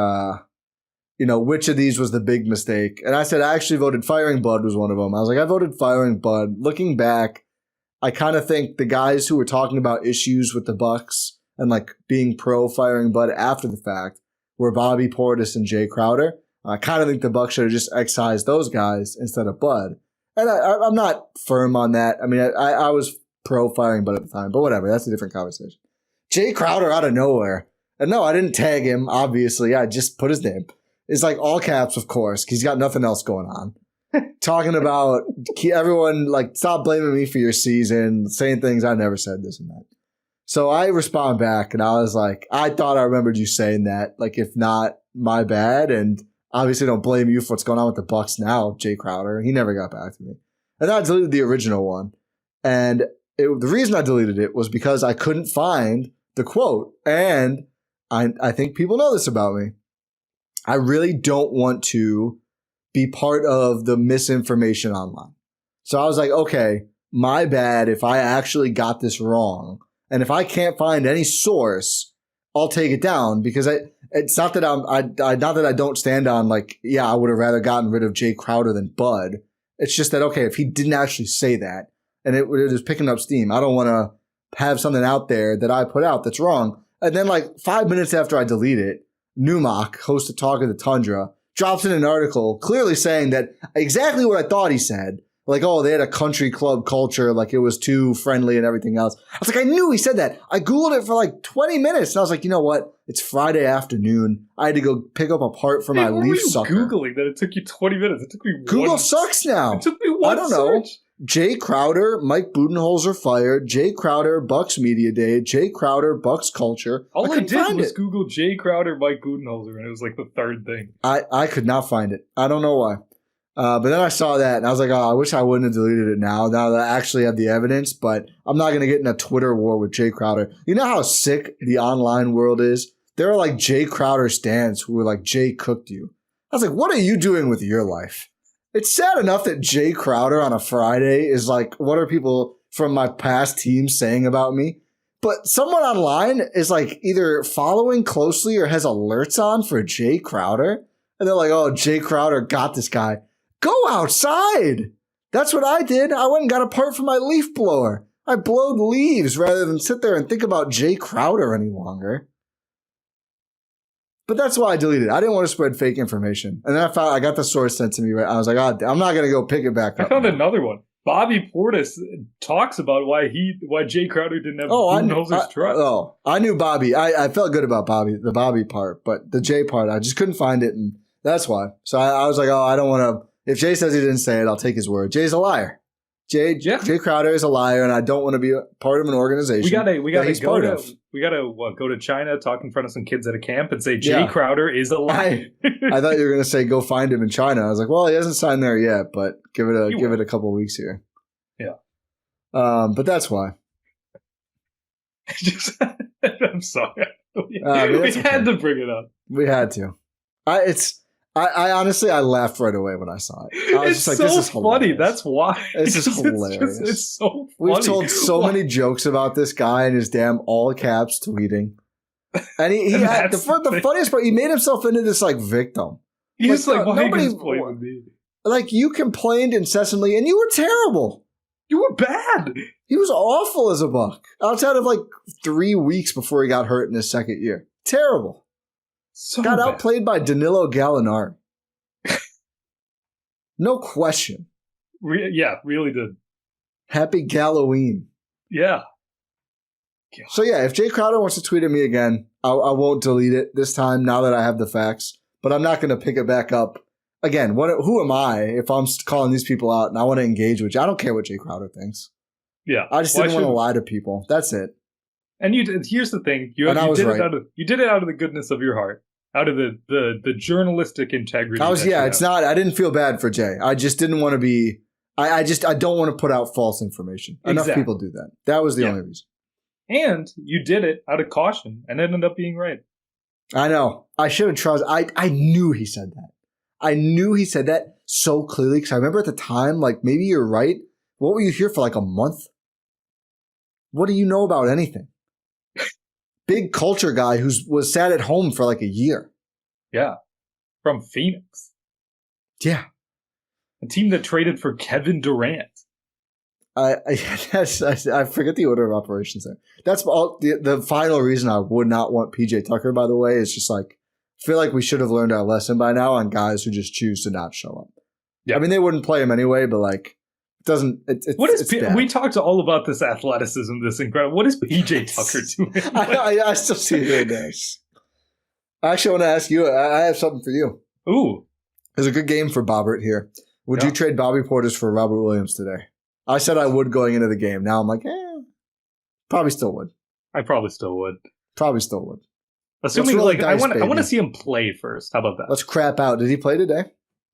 S1: which of these was the big mistake? And I said, I actually voted firing Bud was one of them. I was like, I voted firing Bud. Looking back, I kind of think the guys who were talking about issues with the Bucks and like being pro firing Bud after the fact were Bobby Portis and Jay Crowder. I kind of think the Bucks should have just excised those guys instead of Bud. And I'm not firm on that. I mean, I was pro firing Bud at the time, but whatever. That's a different conversation. Jay Crowder out of nowhere. And no, I didn't tag him, obviously. I just put his name. It's like all caps, of course, because he's got nothing else going on. Talking about everyone, like, stop blaming me for your season, saying things I never said, this and that. So I respond back, and I was like, I thought I remembered you saying that. Like, if not, my bad. And obviously don't blame you for what's going on with the Bucks now, Jay Crowder. He never got back to me. And then I deleted the original one. And the reason I deleted it was because I couldn't find the quote. And I think people know this about me. I really don't want to be part of the misinformation online. So I was like, okay, my bad if I actually got this wrong. And if I can't find any source, I'll take it down, because it's not that not that I don't stand on like, yeah, I would have rather gotten rid of Jay Crowder than Bud. It's just that, okay, if he didn't actually say that and it was picking up steam, I don't want to have something out there that I put out that's wrong. And then like 5 minutes after I delete it, Newmock, host of Talk of the Tundra, drops in an article clearly saying that exactly what I thought he said. Like, oh, they had a country club culture, like it was too friendly and everything else. I was like, I knew he said that. I Googled it for like 20 minutes. And I was like, you know what? It's Friday afternoon. I had to go pick up a part for my leaf sucker.
S2: Googling that it took you 20 minutes. It took me
S1: Google sucks now.
S2: It took me one
S1: I don't know. Jay Crowder, Mike Budenholzer fired. Jay Crowder, Bucks Media Day. Jay Crowder, Bucks culture.
S2: All I did was Google Jay Crowder, Mike Budenholzer, and it was like the third thing.
S1: I could not find it. I don't know why. But then I saw that, and I was like, oh, I wish I wouldn't have deleted it now that I actually have the evidence. But I'm not going to get in a Twitter war with Jay Crowder. You know how sick the online world is? There are like Jay Crowder stans who were like, Jay cooked you. I was like, what are you doing with your life? It's sad enough that Jay Crowder on a Friday is like, what are people from my past teams saying about me? But someone online is like either following closely or has alerts on for Jay Crowder. And they're like, oh, Jay Crowder got this guy. Go outside. That's what I did. I went and got a part for my leaf blower. I blowed leaves rather than sit there and think about Jay Crowder any longer. But that's why I deleted it. I didn't want to spread fake information. And then I got the source sent to me. Right? I was like, oh, I'm not going to go pick it back up.
S2: I found another one. Bobby Portis talks about why Jay Crowder didn't have Budenholzer's trust.
S1: Oh, I knew Bobby. I felt good about the Bobby part, but the Jay part, I just couldn't find it, and that's why. So I was like, oh, I don't want to. If Jay says he didn't say it, I'll take his word. Jay's a liar. Jay Crowder is a liar, and I don't want to be a part of an organization.
S2: We gotta go to China, talk in front of some kids at a camp, and say Jay Crowder is a liar.
S1: I thought you were gonna say go find him in China. I was like, well, he hasn't signed there yet, but give it a couple of weeks here.
S2: Yeah.
S1: But that's why.
S2: I'm sorry. We had to bring it up.
S1: We had to. I honestly, I laughed right away when I saw it. I was just like, this is hilarious.
S2: Funny. That's why.
S1: It's just hilarious.
S2: It's so funny.
S1: We've told so many jokes about this guy and his damn all caps tweeting. And he had the funniest part, he made himself into this like victim.
S2: He's like, why are you playing with me?
S1: Like, you complained incessantly and you were terrible.
S2: You were bad.
S1: He was awful as a Buck. Outside of like 3 weeks before he got hurt in his second year. Terrible.
S2: So
S1: got
S2: bad.
S1: outplayed by Danilo Gallinari. No question.
S2: Really did.
S1: Happy Halloween.
S2: Yeah.
S1: God. So yeah, if Jay Crowder wants to tweet at me again, I won't delete it this time now that I have the facts. But I'm not going to pick it back up. Again, who am I if I'm calling these people out and I want to engage with you? I don't care what Jay Crowder thinks.
S2: Yeah.
S1: I just didn't want to lie to people. That's it.
S2: And here's the thing. You did it out of the goodness of your heart. Out of the journalistic integrity.
S1: I didn't feel bad for Jay. I just didn't want to be I don't want to put out false information. Enough people do that. That was the only reason.
S2: And you did it out of caution and ended up being right.
S1: I know. I should have trusted. I knew he said that. I knew he said that so clearly because I remember at the time, like, maybe you're right. What were you here for, like a month? What do you know about anything? Big culture guy was sat at home for like a year.
S2: Yeah. From Phoenix.
S1: Yeah.
S2: A team that traded for Kevin Durant.
S1: I forget the order of operations there. That's all the final reason I would not want PJ Tucker, by the way, is just like, I feel like we should have learned our lesson by now on guys who just choose to not show up. Yeah. I mean, they wouldn't play him anyway, but like, it doesn't.
S2: We talked all about this athleticism, this incredible. What is PJ Tucker doing?
S1: I still see it in this. I actually want to ask you. I have something for you.
S2: Ooh,
S1: there's a good game for Bobbert here. Would you trade Bobby Portis for Robert Williams today? I said I would going into the game. Now I'm like, probably still would.
S2: I probably still would.
S1: Probably still would.
S2: Assuming I want to see him play first. How about that?
S1: Let's crap out. Did he play today?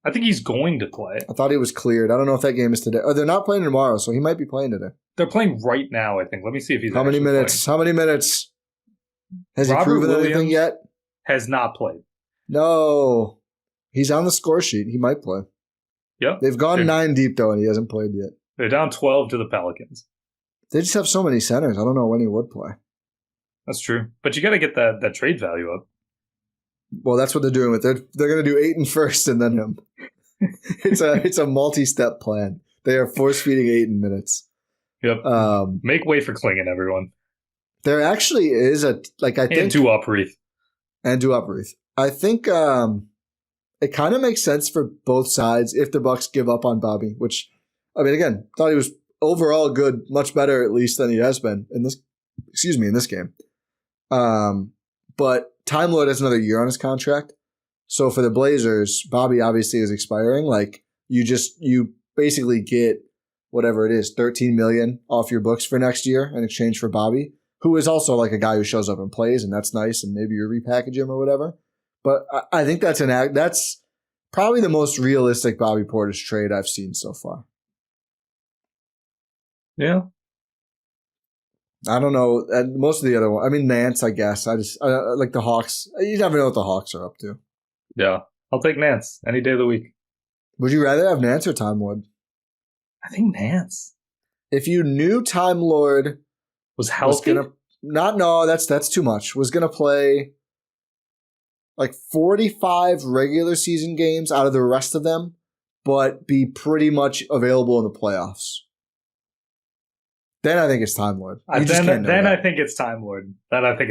S2: I think he's going to play.
S1: I thought he was cleared. I don't know if that game is today. Oh, they're not playing tomorrow, so he might be playing today.
S2: They're playing right now, I think. Let me see if he's
S1: How many minutes? Playing. How many minutes? Has Robert he proven Williams anything yet?
S2: Has not played.
S1: No. He's on the score sheet. He might play.
S2: Yep.
S1: They've gone 9 deep, though, and he hasn't played yet.
S2: They're down 12 to the Pelicans.
S1: They just have so many centers. I don't know when he would play.
S2: That's true. But you got to get that trade value up.
S1: Well, that's what they're doing with it. They're going to do Ayton first and then him. It's a multi-step plan. They are force-feeding Ayton minutes.
S2: Yep. Make way for Klingon, everyone.
S1: There actually is and
S2: Duop-Reith.
S1: And Duop-Reith. I think it kind of makes sense for both sides if the Bucks give up on Bobby, which, I mean, again, thought he was overall good, much better at least than he has been in this game. But Time Lord has another year on his contract. So for the Blazers, Bobby obviously is expiring. Like, you basically get whatever it is, $13 million off your books for next year in exchange for Bobby, who is also like a guy who shows up and plays, and that's nice, and maybe you repackage him or whatever. But I think that's probably the most realistic Bobby Portis trade I've seen so far.
S2: Yeah.
S1: I don't know. Most of the other one, I mean, Nance, I guess. I like the Hawks. You never know what the Hawks are up to.
S2: Yeah. I'll take Nance any day of the week.
S1: Would you rather have Nance or Time Lord?
S2: I think Nance.
S1: If you knew Time Lord
S2: was healthy,
S1: that's too much. Was gonna play like 45 regular season games out of the rest of them, but be pretty much available in the playoffs. Then I think it's Time Lord.
S2: I think it's Time Lord.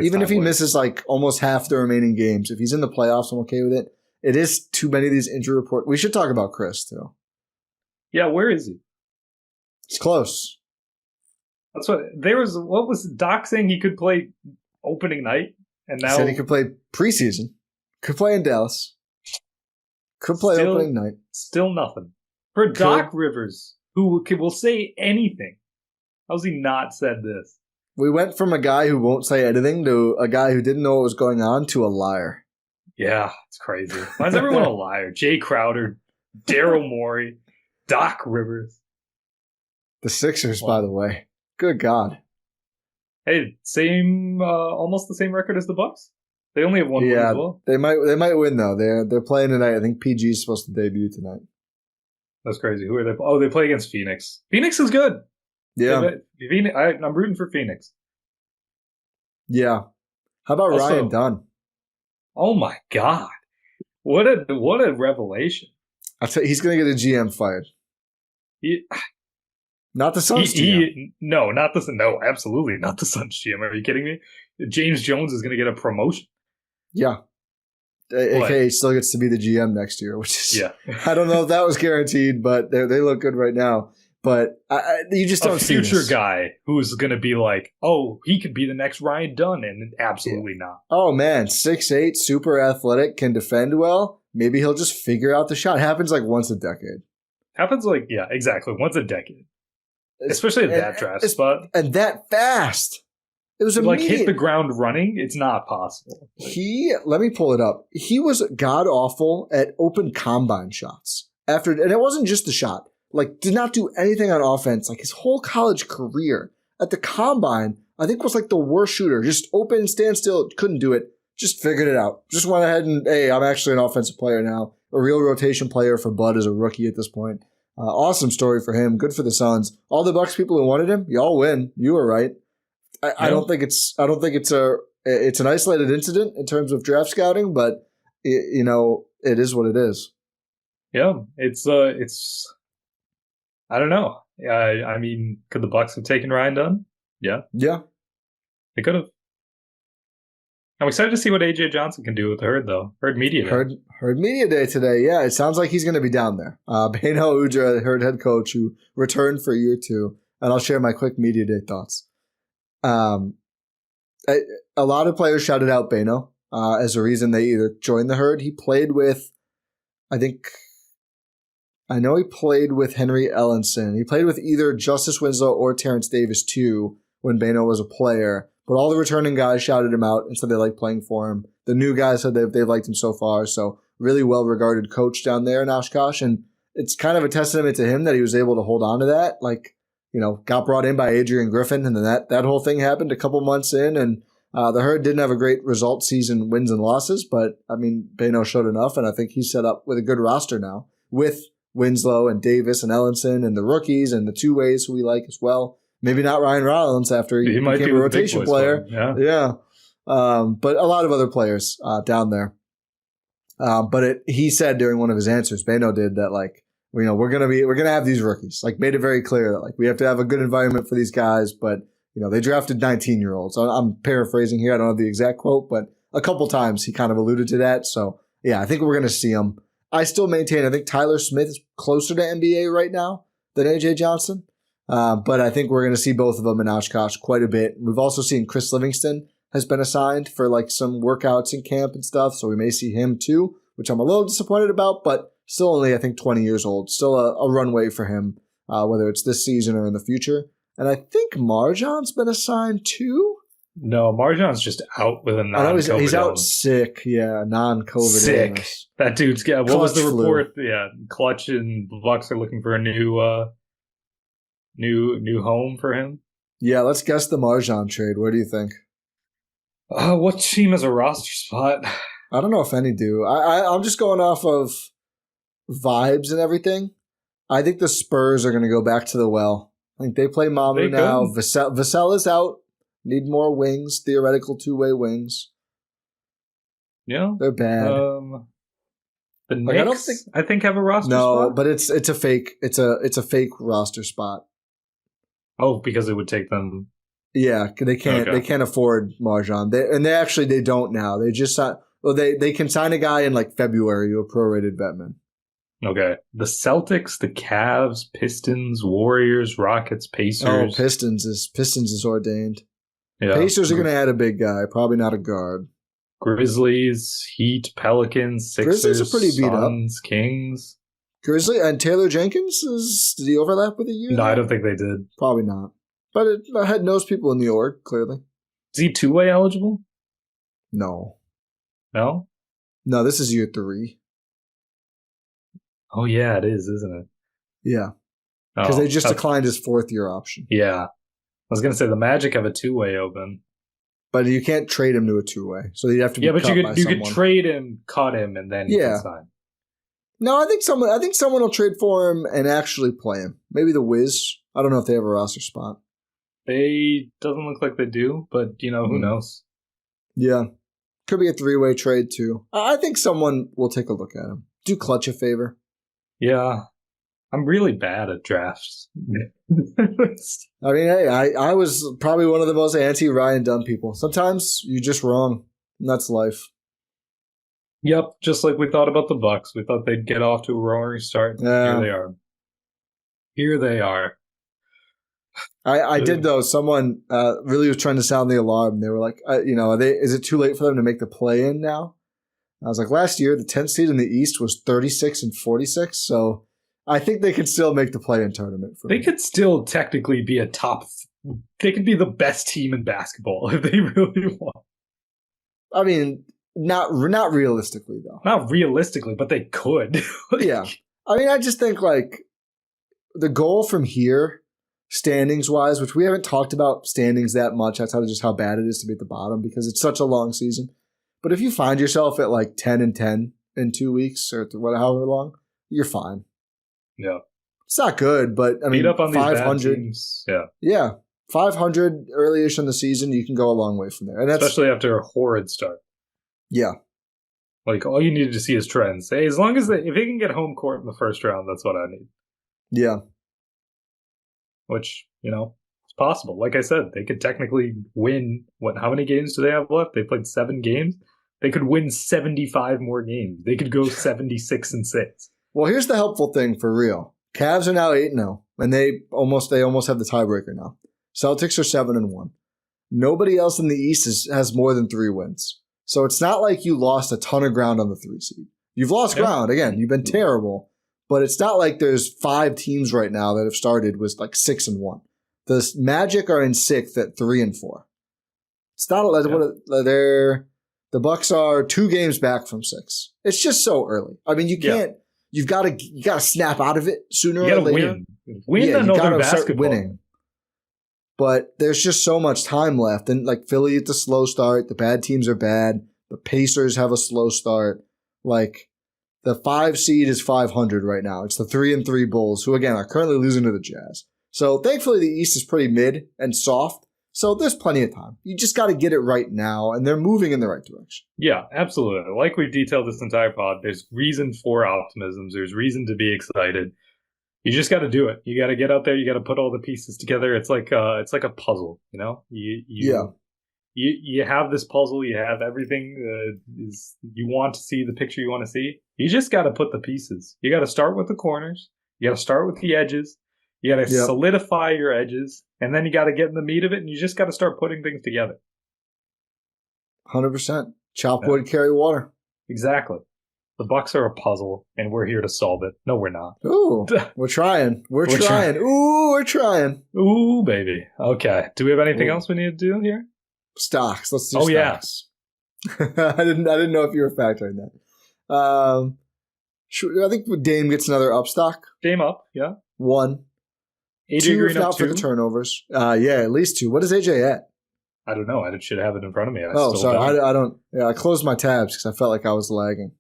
S1: Even if he misses like almost half the remaining games, if he's in the playoffs, I'm okay with it. It is too many of these injury reports. We should talk about Chris too.
S2: Yeah, where is he?
S1: It's close.
S2: That's what was Doc saying he could play opening night, and now
S1: he said he could play preseason. Could play in Dallas. Could play opening night.
S2: Still nothing. For Doc Rivers, who will say anything. How's he not said this?
S1: We went from a guy who won't say anything to a guy who didn't know what was going on to a liar.
S2: Yeah, it's crazy. Why is everyone a liar? Jay Crowder, Daryl Morey, Doc Rivers.
S1: The Sixers, by the way. Good God.
S2: Hey, almost the same record as the Bucks. They only have one win as well.
S1: They might win though. They're playing tonight. I think PG is supposed to debut tonight.
S2: That's crazy. Who are they? Oh, they play against Phoenix. Phoenix is good.
S1: Yeah,
S2: I'm rooting for Phoenix.
S1: Yeah. How about Ryan Dunn?
S2: Oh my God! What a revelation!
S1: I tell you, he's going to get a GM fired. Not the Suns GM.
S2: No, absolutely not the Suns GM. Are you kidding me? James Jones is going to get a promotion.
S1: Yeah. AKA he still gets to be the GM next year, which is I don't know if that was guaranteed, but they look good right now. But you just don't see
S2: a future guy who's going to be like, oh, he could be the next Ryan Dunn, and absolutely not.
S1: Oh man, 6'8", super athletic, can defend well. Maybe he'll just figure out the shot. Happens like once a decade.
S2: Exactly, once a decade. Especially at that draft spot.
S1: And that fast. It was immediate.
S2: Hit the ground running. It's not possible.
S1: Let me pull it up. He was god awful at open combine shots. And it wasn't just the shot. Did not do anything on offense. His whole college career at the combine, I think was the worst shooter. Just open, stand still, couldn't do it. Just figured it out. Just went ahead and, hey, I'm actually an offensive player now. A real rotation player for Bud as a rookie at this point. Awesome story for him. Good for the Suns. All the Bucks people who wanted him, y'all win. You were right. I don't think it's an isolated incident in terms of draft scouting, but it is what it is.
S2: Yeah, it's I don't know. I mean, could the Bucks have taken Ryan Dunn? Yeah.
S1: Yeah. They
S2: could have. I'm excited to see what AJ Johnson can do with Herd, though. Herd Media Day.
S1: Herd Media Day today. Yeah, it sounds like he's going to be down there. Beno Udrih, Herd head coach, who returned for year 2. And I'll share my quick Media Day thoughts. A lot of players shouted out Beno as a reason they either joined the Herd. He played with, I know he played with Henry Ellenson. He played with either Justice Winslow or Terrence Davis too when Beno was a player. But all the returning guys shouted him out and said they liked playing for him. The new guys said they've liked him so far. So really well-regarded coach down there in Oshkosh. And it's kind of a testament to him that he was able to hold on to that. Got brought in by Adrian Griffin, and then that whole thing happened a couple months in. And the Herd didn't have a great result season, wins and losses. But, Beno showed enough, and I think he's set up with a good roster now with Winslow and Davis and Ellenson and the rookies and the two-ways who we like as well. Maybe not Ryan Rollins after he became a rotation player. Yeah. But a lot of other players down there. But he said during one of his answers, Beno did, that we're gonna have these rookies. Made it very clear that we have to have a good environment for these guys. But they drafted 19-year-olds. I'm paraphrasing here. I don't have the exact quote, but a couple times he kind of alluded to that. So yeah, I think we're gonna see him. I still maintain I think Tyler Smith is closer to NBA right now than AJ Johnson. But I think we're going to see both of them in Oshkosh quite a bit. We've also seen Chris Livingston has been assigned for some workouts in camp and stuff. So we may see him too, which I'm a little disappointed about, but still only, I think, 20 years old. Still a runway for him, whether it's this season or in the future. And I think Marjan's been assigned too.
S2: No, Marjan's just out with a non-COVID.
S1: He's out sick. Yeah, non-COVID
S2: sick.
S1: Illness.
S2: That dude's got, what was the report? Yeah, Clutch and the Bucks are looking for a new home for him.
S1: Yeah, let's guess the Marjan trade. What do you think?
S2: What team has a roster spot?
S1: I don't know if any do. I'm just going off of vibes and everything, I think the Spurs are going to go back to the well. I think they play Mamu now. Vassell is out. Need more wings, theoretical two-way wings.
S2: Yeah.
S1: They're bad.
S2: The Knicks, I think, have a roster spot.
S1: No, but it's a fake. It's a fake roster spot.
S2: Oh, because it would take them.
S1: Yeah, they can't afford Marjan. They don't now. They just they can sign a guy in like February to a prorated vetman.
S2: Okay. The Celtics, the Cavs, Pistons, Warriors, Rockets, Pacers.
S1: Oh, Pistons is ordained. Yeah. Pacers are going to add a big guy, probably not a guard.
S2: Grizzlies, Heat, Pelicans, Sixers,
S1: Grizzlies are pretty beat
S2: Suns, Kings.
S1: Grizzly and Taylor Jenkins, did he overlap with a year?
S2: No, I don't think they did.
S1: Probably not. But I had knows people in New York, clearly.
S2: Is he two-way eligible?
S1: No.
S2: No?
S1: No, this is year 3.
S2: Oh, yeah, it is, isn't it?
S1: Yeah. Because they just declined his 4th-year option.
S2: Yeah. I was going to say the Magic have a two-way open.
S1: But you can't trade him to a two-way. So you'd have to be cut by someone. Yeah, but you could
S2: trade him, cut him, and then you can sign.
S1: No, I think someone will trade for him and actually play him. Maybe the Wiz. I don't know if they have a roster spot.
S2: They doesn't look like they do, but who knows?
S1: Yeah. Could be a 3-way trade too. I think someone will take a look at him. Do Clutch a favor.
S2: Yeah. I'm really bad at drafts.
S1: I mean, hey, I was probably one of the most anti-Ryan Dunn people. Sometimes you're just wrong. And that's life.
S2: Yep, just like we thought about the Bucks. We thought they'd get off to a roaring start. Yeah. Here they are.
S1: I did, though. Someone really was trying to sound the alarm. They were like, is it too late for them to make the play-in now? I was like, last year, the 10th seed in the East was 36-46, so I think they could still make the play-in tournament.
S2: They could still technically be a top. They could be the best team in basketball if they really want.
S1: I mean, not realistically though.
S2: Not realistically, but they could.
S1: Yeah, I mean, I just think like the goal from here, standings wise, which we haven't talked about standings that much outside of just how bad it is to be at the bottom because it's such a long season. But if you find yourself at like 10-10 in 2 weeks or however long, you're fine.
S2: Yeah.
S1: It's not good, but I mean,
S2: up on
S1: 500.
S2: These bad teams. Yeah.
S1: Yeah. 500 early-ish in the season, you can go a long way from there. And
S2: especially after a horrid start.
S1: Yeah.
S2: Like, all you needed to see is trends. Hey, as long as if they can get home court in the first round, that's what I need.
S1: Yeah.
S2: Which, it's possible. Like I said, they could technically win. How many games do they have left? They played 7 games. They could win 75 more games. They could go 76-6.
S1: Well, here's the helpful thing for real. Cavs are now 8-0, and they almost have the tiebreaker now. Celtics are 7-1. Nobody else in the East has more than 3 wins. So it's not like you lost a ton of ground on the 3 seed. You've lost ground. Again, you've been terrible. But it's not like there's 5 teams right now that have started with like 6-1. The Magic are in 6th at 3-4. It's not like the Bucks are 2 games back from 6. It's just so early. I mean, you can't. You've got to snap out of it sooner or later.
S2: Win another basketball. Start winning.
S1: But there's just so much time left. And like Philly at the slow start. The bad teams are bad. The Pacers have a slow start. Like the 5 seed is 500 right now. It's the 3-3 Bulls, who again are currently losing to the Jazz. So thankfully the East is pretty mid and soft. So there's plenty of time. You just got to get it right now, and they're moving in the right direction.
S2: Yeah, absolutely. Like we've detailed this entire pod, there's reason for optimism. There's reason to be excited. You just got to do it. You got to get out there. You got to put all the pieces together. It's like a puzzle. You have this puzzle. You have everything. You want to see the picture you want to see. You just got to put the pieces. You got to start with the corners. You got to start with the edges. You got to solidify your edges, and then you got to get in the meat of it, and you just got to start putting things together.
S1: 100%. Chop wood, carry water.
S2: Exactly. The Bucks are a puzzle, and we're here to solve it. No, we're not.
S1: Ooh, we're trying. We're trying. Ooh, we're trying.
S2: Ooh, baby. Okay. Do we have anything else we need to do here?
S1: Stocks. Let's do stocks. Yeah. I didn't know if you were factoring that. I think Dame gets another up stock.
S2: Dame up, yeah.
S1: 1.
S2: AJ
S1: 2
S2: Green up 2
S1: for the turnovers. Yeah, at least 2. What is AJ at?
S2: I don't know. I should have it in front of me.
S1: Sorry. I don't. Yeah, I closed my tabs because I felt like I was lagging.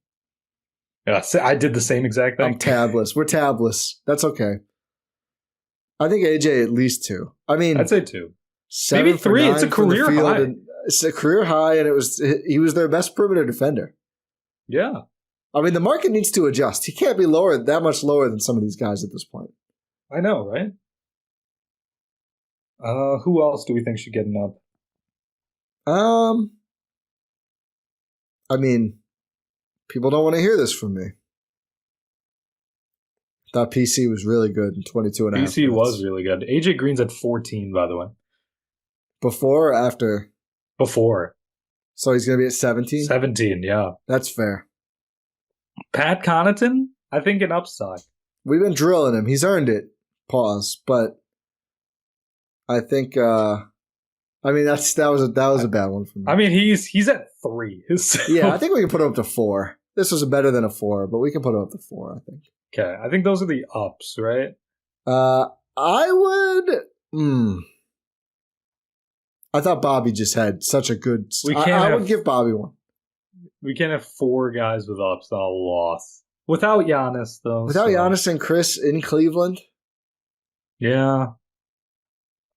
S2: Yeah, I did the same exact thing.
S1: I'm tabless. We're tabless. That's okay. I think AJ at least 2. I mean,
S2: I'd say 2.
S1: 7
S2: maybe 3.
S1: For 9
S2: it's a career high.
S1: It's a career high, and he was their best perimeter defender.
S2: Yeah.
S1: I mean, the market needs to adjust. He can't be that much lower than some of these guys at this point.
S2: I know, right? Who else do we think should get an up?
S1: I mean, people don't want to hear this from me. Thought PC was really good in 22 and a half
S2: PC was really good. AJ Green's at 14, by the way.
S1: Before or after?
S2: Before.
S1: So he's going to be at 17?
S2: 17, yeah.
S1: That's fair.
S2: Pat Connaughton, I think an upside.
S1: We've been drilling him. He's earned it. Pause. But I think that was a bad one for me.
S2: I mean, he's at 3. So.
S1: Yeah, I think we can put him up to 4. This was better than a 4, but we can put him up to 4, I think.
S2: Okay, I think those are the ups, right?
S1: I would. I thought Bobby just had such a good. I would give Bobby 1.
S2: We can't have 4 guys with ups on a loss without Giannis, though.
S1: Without Giannis and Chris in Cleveland.
S2: Yeah.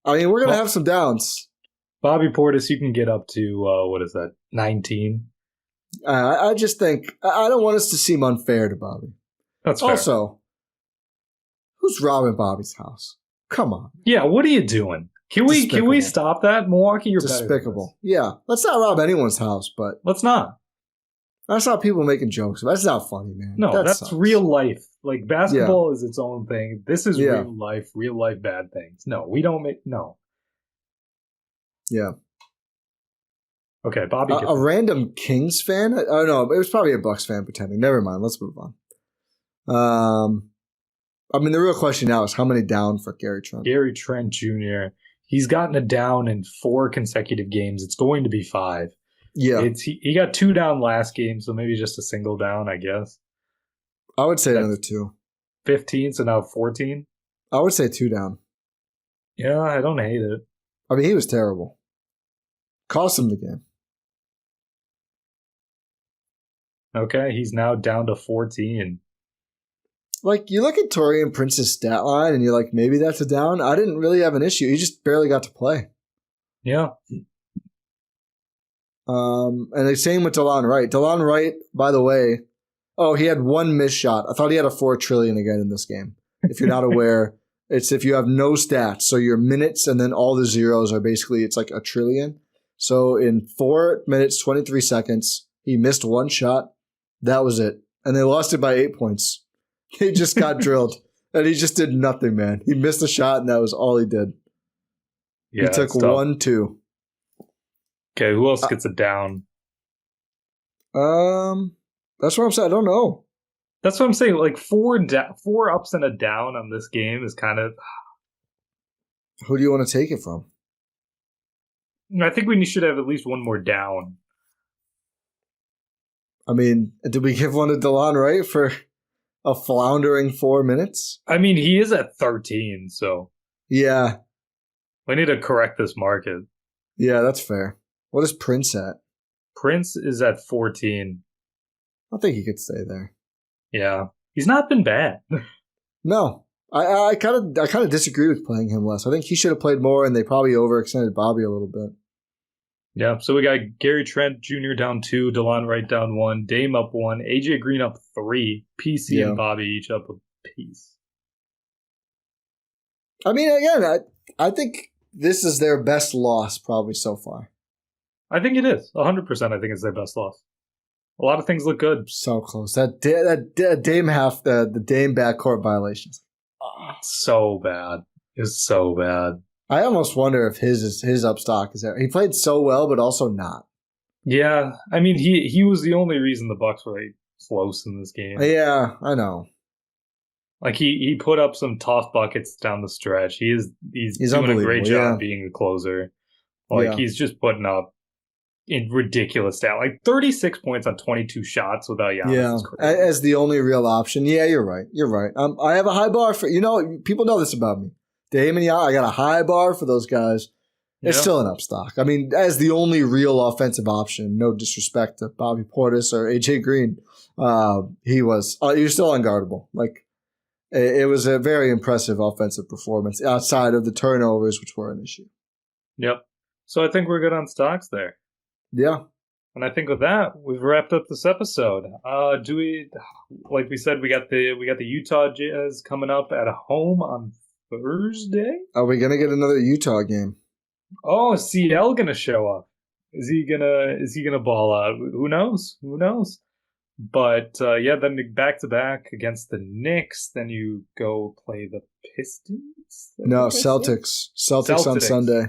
S1: I mean, we're gonna have some downs.
S2: Bobby Portis, you can get up to what is that? 19.
S1: I just think I don't want us to seem unfair to Bobby.
S2: That's fair.
S1: Also, who's robbing Bobby's house? Come on.
S2: Yeah, what are you doing? Can we stop that? Milwaukee, you're
S1: despicable. Yeah, let's not rob anyone's house, but
S2: let's not.
S1: That's not people making jokes. That's not funny, man.
S2: No, that's real life. Like basketball is its own thing. This is real life bad things. No, we don't make no.
S1: Yeah.
S2: Okay, Bobby.
S1: A random Kings fan? Oh no, it was probably a Bucks fan pretending. Never mind. Let's move on. I mean, the real question now is how many down for Gary Trent?
S2: Gary Trent Jr. He's gotten a down in 4 consecutive games. It's going to be 5.
S1: Yeah.
S2: He got 2 down last game, so maybe just a single down, I guess.
S1: I would say another 2.
S2: 15, so now 14?
S1: I would say 2 down.
S2: Yeah, I don't hate it.
S1: I mean, he was terrible. Cost him the game.
S2: Okay, he's now down to 14.
S1: Like, you look at Taurean Prince's stat line, and you're like, maybe that's a down. I didn't really have an issue. He just barely got to play.
S2: Yeah.
S1: And the same with DeLon Wright. DeLon Wright, by the way, he had 1 missed shot. I thought he had a 4 trillion again in this game. If you're not aware, it's if you have no stats. So your minutes and then all the zeros are basically, it's like a trillion. So in 4 minutes, 23 seconds, he missed 1 shot. That was it. And they lost it by 8 points. He just got drilled. And he just did nothing, man. He missed a shot, and that was all he did. Yeah, he took 1-2.
S2: Okay, who else gets a down?
S1: That's what I'm saying. I don't know.
S2: That's what I'm saying. Like 4 ups and a down on this game is kind of.
S1: Who do you want to take it from?
S2: I think we should have at least 1 more down.
S1: I mean, did we give one to DeLon Wright for a floundering 4 minutes?
S2: I mean, he is at 13, so.
S1: Yeah.
S2: We need to correct this market.
S1: Yeah, that's fair. What is Prince at?
S2: Prince is at 14.
S1: I think he could stay there.
S2: Yeah. He's not been bad.
S1: No. I kind of disagree with playing him less. I think he should have played more, and they probably overextended Bobby a little bit.
S2: Yeah, so we got Gary Trent Jr. down 2, DeLon Wright down 1, Dame up 1, AJ Green up 3, PC and Bobby each up a piece.
S1: I mean, again, I think this is their best loss probably so far.
S2: I think it is. 100% I think it's their best loss. A lot of things look good.
S1: So close. That Dame the Dame backcourt violations.
S2: So bad. It's so bad.
S1: I almost wonder if his upstock is there. He played so well, but also not.
S2: Yeah, I mean, he was the only reason the Bucks were close in this game.
S1: Yeah, I know.
S2: Like he put up some tough buckets down the stretch. He's doing a great job being a closer. Like he's just putting up in ridiculous stat, like 36 points on 22 shots without Giannis.
S1: Yeah, as the only real option. Yeah, you're right. You're right. I have a high bar for people know this about me. Dame and Giannis, I got a high bar for those guys. It's still an up stock. I mean, as the only real offensive option, no disrespect to Bobby Portis or AJ Green, he was still unguardable. Like, it was a very impressive offensive performance outside of the turnovers, which were an issue.
S2: Yep. So I think we're good on stocks there.
S1: Yeah.
S2: And I think with that, we've wrapped up this episode. Do we, like we said, we got the Utah Jazz coming up at home on Thursday?
S1: Are we gonna get another Utah game?
S2: Oh, is CL gonna show up? Is he gonna ball out? Who knows? But then back to back against the Knicks. Then you go play the Pistons.
S1: No, Celtics. Celtics on Sunday.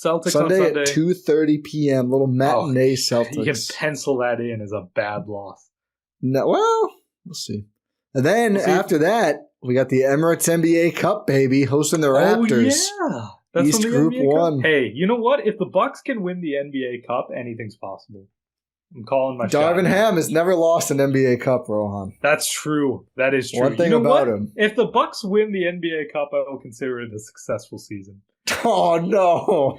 S2: Celtics
S1: Sunday
S2: on Sunday
S1: at 2:30 p.m. Little matinee Celtics.
S2: You can pencil that in as a bad loss.
S1: No, well, we'll see. And then after that, we got the Emirates NBA Cup, baby, hosting the Raptors.
S2: Oh, yeah. That's
S1: East Group
S2: NBA
S1: 1.
S2: Cup. Hey, you know what? If the Bucks can win the NBA Cup, anything's possible. I'm calling my shot.
S1: Darvin Ham has never lost an NBA Cup, Rohan.
S2: That's true. That is true.
S1: One thing about him.
S2: If the Bucks win the NBA Cup, I will consider it a successful season.
S1: Oh, no.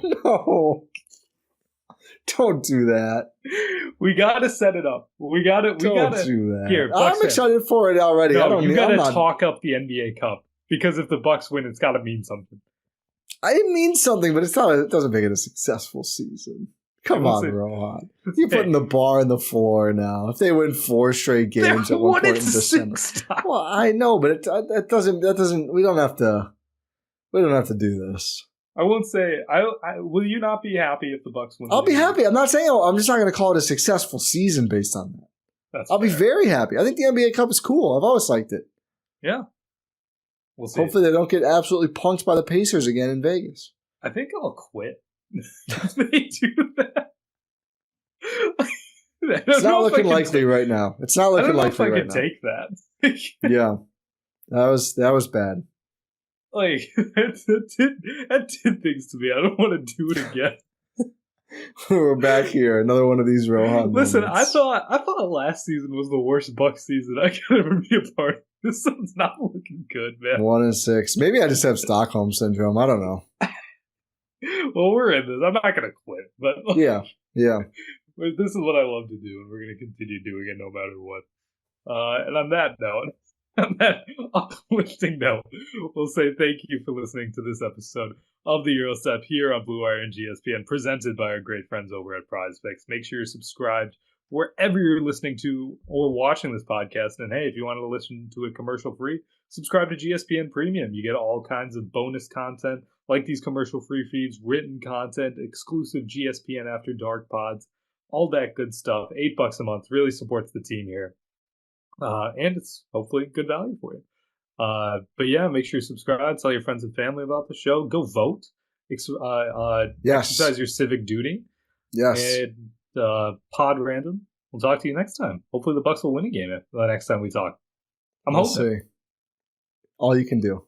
S1: Don't do that.
S2: We got to set it up. We got to do that. Here,
S1: I'm excited for it already.
S2: No, you got to talk up the NBA Cup because if the Bucks win, it's got to mean something.
S1: It means something, but it doesn't make it a successful season. Come on, Rohan. You're putting the bar on the floor now. If they win 4 straight games at one point in December. Well, I know, but it doesn't. We don't have to do this.
S2: I won't say. Will you not be happy if the Bucks win?
S1: I'll be happy. I'm not saying. I'm just not going to call it a successful season based on that. I'll be very happy. I think the NBA Cup is cool. I've always liked it.
S2: Yeah. We'll see.
S1: Hopefully they don't get absolutely punked by the Pacers again in Vegas.
S2: I think I'll quit if they do that.
S1: It's not looking likely right now. It's not looking likely right now.
S2: I don't know if I can take that.
S1: Yeah. That was bad.
S2: Like, that did things to me. I don't want to do it again.
S1: We're back here. Another one of these Rohan
S2: Listen,
S1: moments.
S2: I thought last season was the worst Bucks season I could ever be a part of. This one's not looking good, man.
S1: 1-6. Maybe I just have Stockholm syndrome. I don't know.
S2: Well, we're in this. I'm not going to quit. But
S1: yeah.
S2: This is what I love to do, and we're going to continue doing it no matter what. And on that note, on that uplifting note, we'll say thank you for listening to this episode of the Gyro Step here on Blue Wire and GSPN, presented by our great friends over at PrizePicks. Make sure you're subscribed wherever you're listening to or watching this podcast. And hey, if you want to listen to it commercial free, subscribe to GSPN Premium. You get all kinds of bonus content like these commercial free feeds, written content, exclusive GSPN After Dark pods, all that good stuff. $8 a month really supports the team here. And it's hopefully good value for you. But yeah, make sure you subscribe, tell your friends and family about the show, go vote, exercise your civic duty.
S1: Yes.
S2: And pod random. We'll talk to you next time. Hopefully the Bucks will win a game the next time we talk. I'm hoping.
S1: See. All you can do.